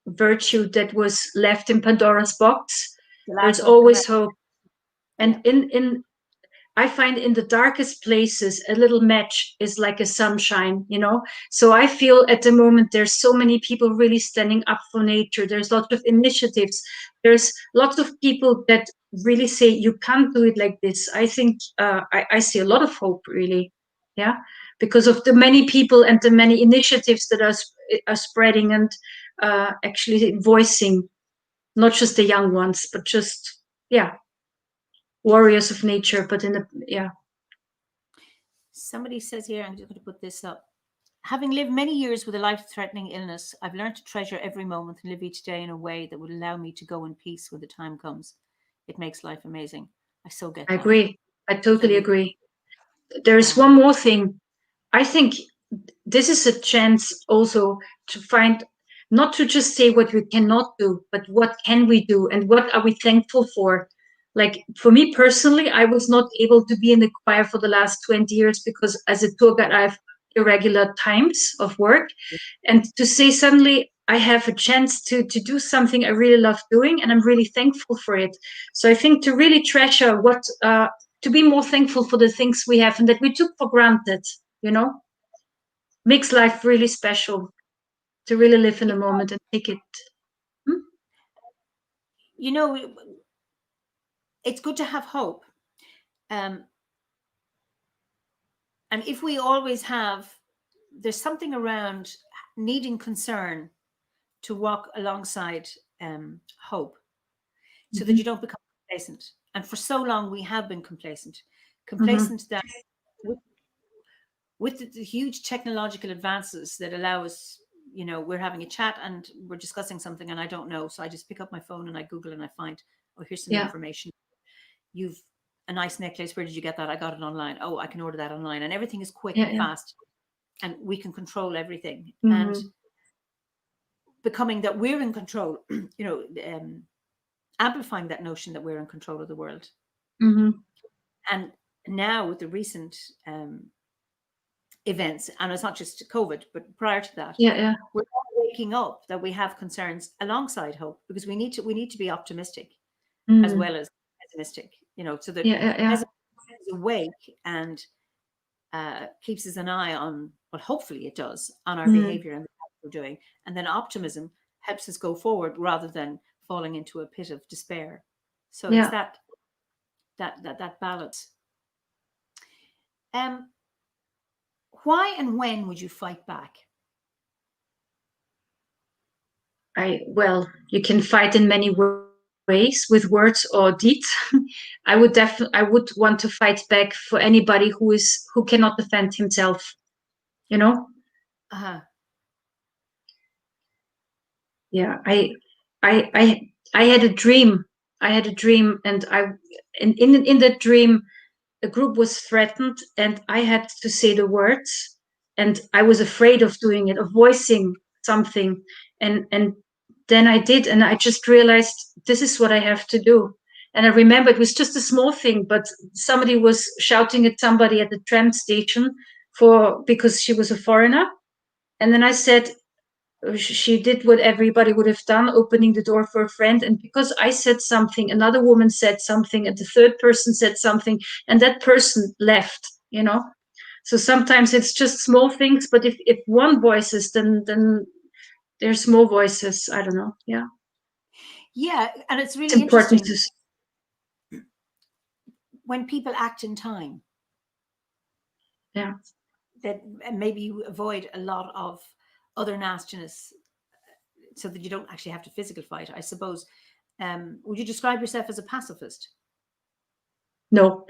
virtue that was left in Pandora's box. There's always hope. And I find in the darkest places, a little match is like a sunshine, So I feel at the moment there's so many people really standing up for nature. There's lots of initiatives. There's lots of people that really say you can't do it like this. I think I see a lot of hope, really, because of the many people and the many initiatives that are spreading and actually voicing not just the young ones, but just, yeah, warriors of nature, but in the, yeah. Somebody says here, I'm just going to put this up. Having lived many years with a life-threatening illness, I've learned to treasure every moment and live each day in a way that would allow me to go in peace when the time comes. It makes life amazing. I so get I that. agree. I totally So, agree. There is one more thing. I think this is a chance also to find, not to just say what we cannot do, but what can we do and what are we thankful for. Like for me personally, I was not able to be in the choir for the last 20 years because as a tour guide, I have irregular times of work. And to say suddenly I have a chance to do something I really love doing, and I'm really thankful for it. So I think to really treasure what, to be more thankful for the things we have and that we took for granted, you know, makes life really special, to really live in the moment and take it. you know, it's good to have hope. And if we always have, there's something around needing concern to walk alongside hope, so that you don't become complacent. And for so long, we have been complacent that with the huge technological advances that allow us, you know, we're having a chat and we're discussing something and I don't know. So I just pick up my phone and I Google and I find, oh, here's some information. You've a nice necklace. Where did you get that? I got it online. Oh, I can order that online. And everything is quick and fast. And we can control everything. And becoming that we're in control, you know, amplifying that notion that we're in control of the world. And now with the recent events, and it's not just COVID, but prior to that, we're waking up that we have concerns alongside hope, because we need to be optimistic as well as pessimistic, you know, so that pessimism is awake and keeps us an eye on, well, hopefully it does, on our behavior and what we're doing, and then optimism helps us go forward rather than falling into a pit of despair. So it's that balance. Why and when would you fight back? Well, you can fight in many ways, with words or deeds. I would want to fight back for anybody who cannot defend himself, you know? Yeah, I had a dream. And in that dream, a group was threatened and I had to say the words, and I was afraid of doing it, of voicing something. And then I did, and I just realized this is what I have to do. And I remember it was just a small thing, but somebody was shouting at somebody at the tram station because she was a foreigner. And then I said, she did what everybody would have done, opening the door for a friend. And because I said something, another woman said something, and the third person said something, and that person left, you know? So sometimes it's just small things, but if one voices, then there's more voices. I don't know. Yeah. Yeah. And it's really important when people act in time. Yeah. That maybe you avoid a lot of other nastiness, so that you don't actually have to physical fight, I suppose. Would you describe yourself as a pacifist? No.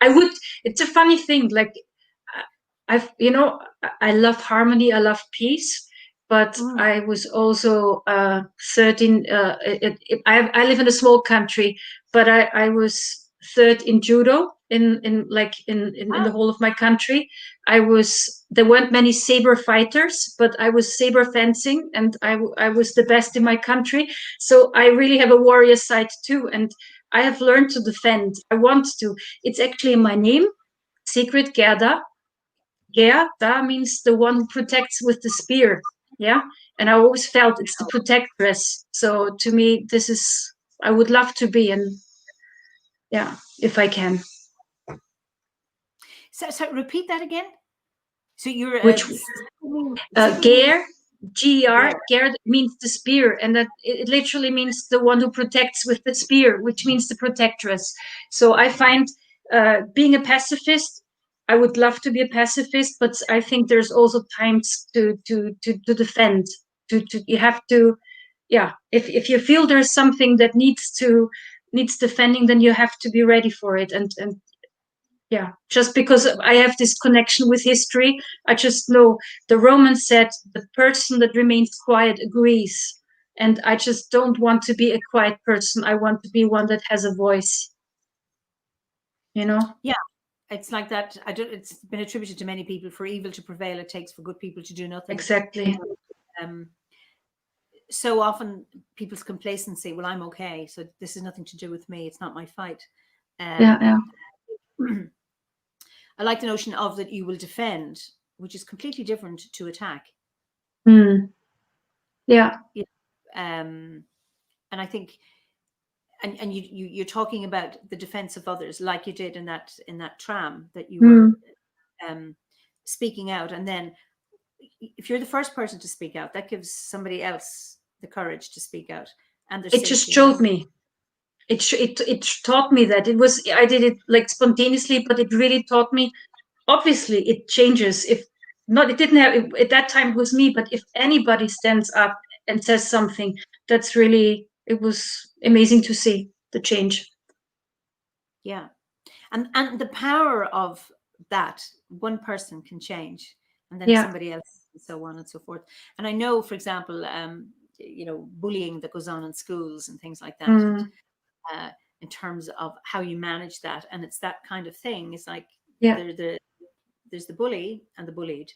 I would. It's a funny thing. Like, I love harmony. I love peace. But I was also 13. I live in a small country, but I was third in judo in the whole of my country. There weren't many saber fighters, but I was saber fencing, and I was the best in my country. So I really have a warrior side too, and I have learned to defend. I want to. It's actually in my name, Secret Gerda. Gerda means the one who protects with the spear. Yeah. And I always felt it's the protectress. So to me, I would love to be, and yeah, if I can. So repeat that again. So you're Ger, G-E-R, Ger means the spear, and that it literally means the one who protects with the spear, which means the protectress. So I find being a pacifist, I would love to be a pacifist, but I think there's also times to defend. You have to if you feel there's something that needs defending, then you have to be ready for it. And yeah, just because I have this connection with history, I just know the Romans said the person that remains quiet agrees. And I just don't want to be a quiet person. I want to be one that has a voice, you know? Yeah. It's like that. It's been attributed to many people: for evil to prevail, it takes for good people to do nothing. Exactly. So often people's complacency, well, I'm okay, so this has nothing to do with me. It's not my fight. Yeah. I like the notion of that you will defend, which is completely different to attack. Yeah. And I think, and you're talking about the defense of others, like you did in that tram, that you were speaking out. And then if you're the first person to speak out, that gives somebody else the courage to speak out. And it just showed me. It taught me that I did it like spontaneously, but it really taught me. Obviously, it changes. If not, it didn't have at that time. It was me, but if anybody stands up and says something, that's really. It was amazing to see the change. Yeah, and the power of that one person can change, and then somebody else, and so on and so forth. And I know, for example, bullying that goes on in schools and things like that. And, in terms of how you manage that, and it's that kind of thing. It's like there's the bully and the bullied,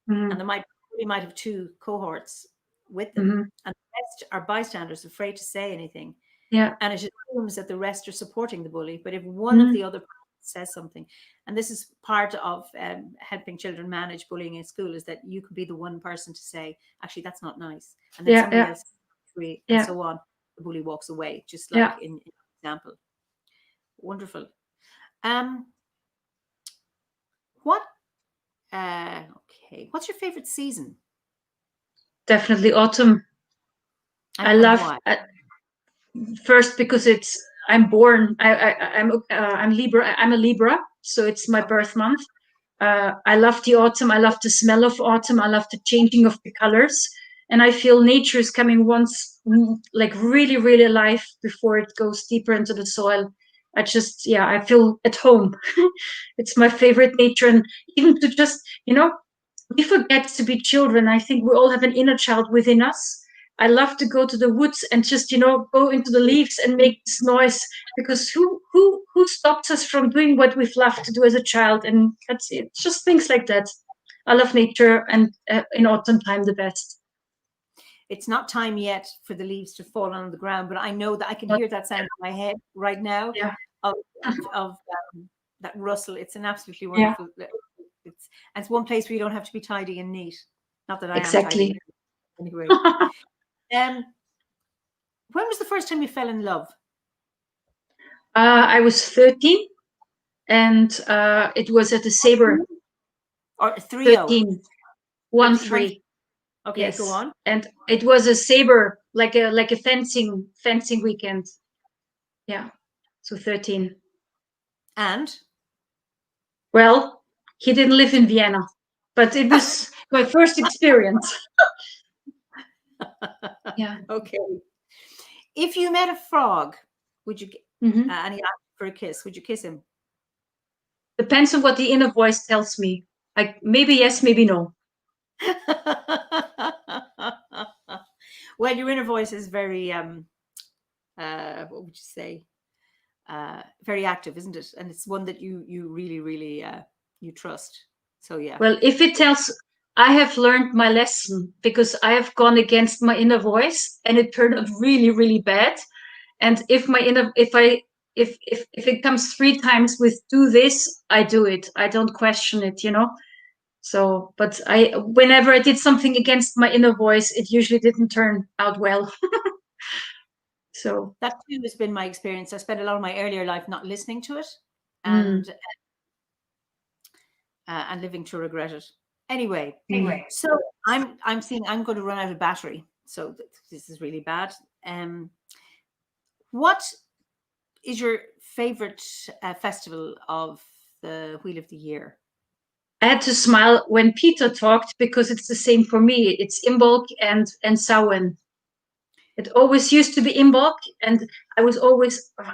and the bully might have two cohorts with them, and the rest are bystanders, afraid to say anything. And it assumes that the rest are supporting the bully. But if one of the other says something, and this is part of helping children manage bullying in school, is that you can be the one person to say, actually, that's not nice, and then somebody else agree, and so on. The bully walks away, just like in example. Wonderful. What's your favorite season? Definitely autumn. I love first because I'm born. I'm Libra. I'm a Libra, so it's my birth month. I love the autumn. I love the smell of autumn. I love the changing of the colors, and I feel nature is coming once, like really, really alive before it goes deeper into the soil. I feel at home. It's my favorite nature, and even to just, we forget to be children. I think we all have an inner child within us. I love to go to the woods and just, go into the leaves and make this noise, because who stops us from doing what we've loved to do as a child? And that's it. Just things like that. I love nature, and in autumn time the best. It's not time yet for the leaves to fall on the ground, but I know that I can hear that sound in my head right now of that rustle. It's an absolutely wonderful. It's one place where you don't have to be tidy and neat. Not that I am tidy. Anyway. When was the first time you fell in love? I was 13, and it was at the Sabre. Or 13. 13. Okay, yes. Go on. And it was a Sabre, like a fencing weekend. Yeah. So 13. And? Well, he didn't live in Vienna, but it was my first experience. Yeah. Okay. If you met a frog, would you and he asked for a kiss, would you kiss him? Depends on what the inner voice tells me. Like maybe yes, maybe no. Well, your inner voice is very what would you say? Very active, isn't it? And it's one that you really, really you trust. So yeah. Well, if it tells, I have learned my lesson, because I have gone against my inner voice and it turned out really, really bad. And if it comes 3 times with do this, I do it. I don't question it, So, but whenever I did something against my inner voice, it usually didn't turn out well. So that too has been my experience. I spent a lot of my earlier life not listening to it, and living to regret it. Anyway, so I'm seeing I'm going to run out of battery. So this is really bad. What is your favorite festival of the Wheel of the Year? I had to smile when Peter talked, because it's the same for me. It's Imbolc and Samhain. It always used to be Imbolc, and I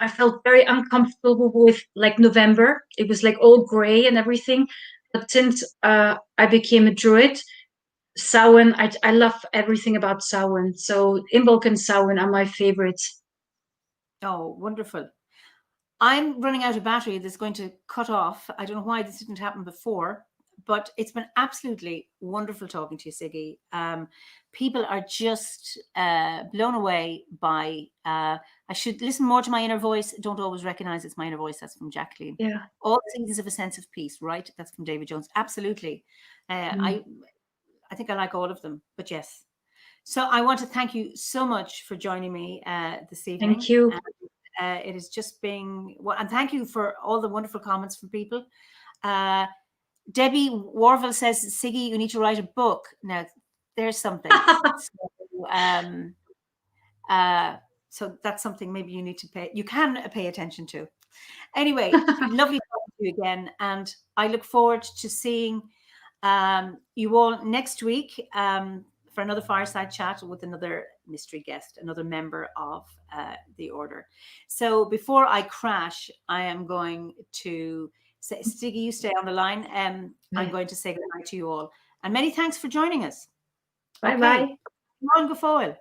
felt very uncomfortable with like November. It was like all gray and everything. But since I became a druid, Samhain, I love everything about Samhain. So Imbolc and Samhain are my favorites. Oh, wonderful. I'm running out of battery that's going to cut off. I don't know why this didn't happen before, but it's been absolutely wonderful talking to you, Siggy. People are just blown away by, I should listen more to my inner voice. Don't always recognize it's my inner voice. That's from Jacqueline. Yeah. All Seasons of a Sense of Peace, right? That's from David Jones. Absolutely. I think I like all of them, but yes. So I want to thank you so much for joining me this evening. Thank you. It has just been, well, and thank you for all the wonderful comments from people. Debbie Warville says, Siggy, you need to write a book. Now, there's something. So that's something maybe you need to you can pay attention to. Anyway, lovely talking to you again. And I look forward to seeing you all next week for another Fireside Chat with another mystery guest, another member of the Order. So before I crash, I am going to say, Siggy, you stay on the line. I'm going to say goodnight to you all. And many thanks for joining us. Bye-bye. Go forward.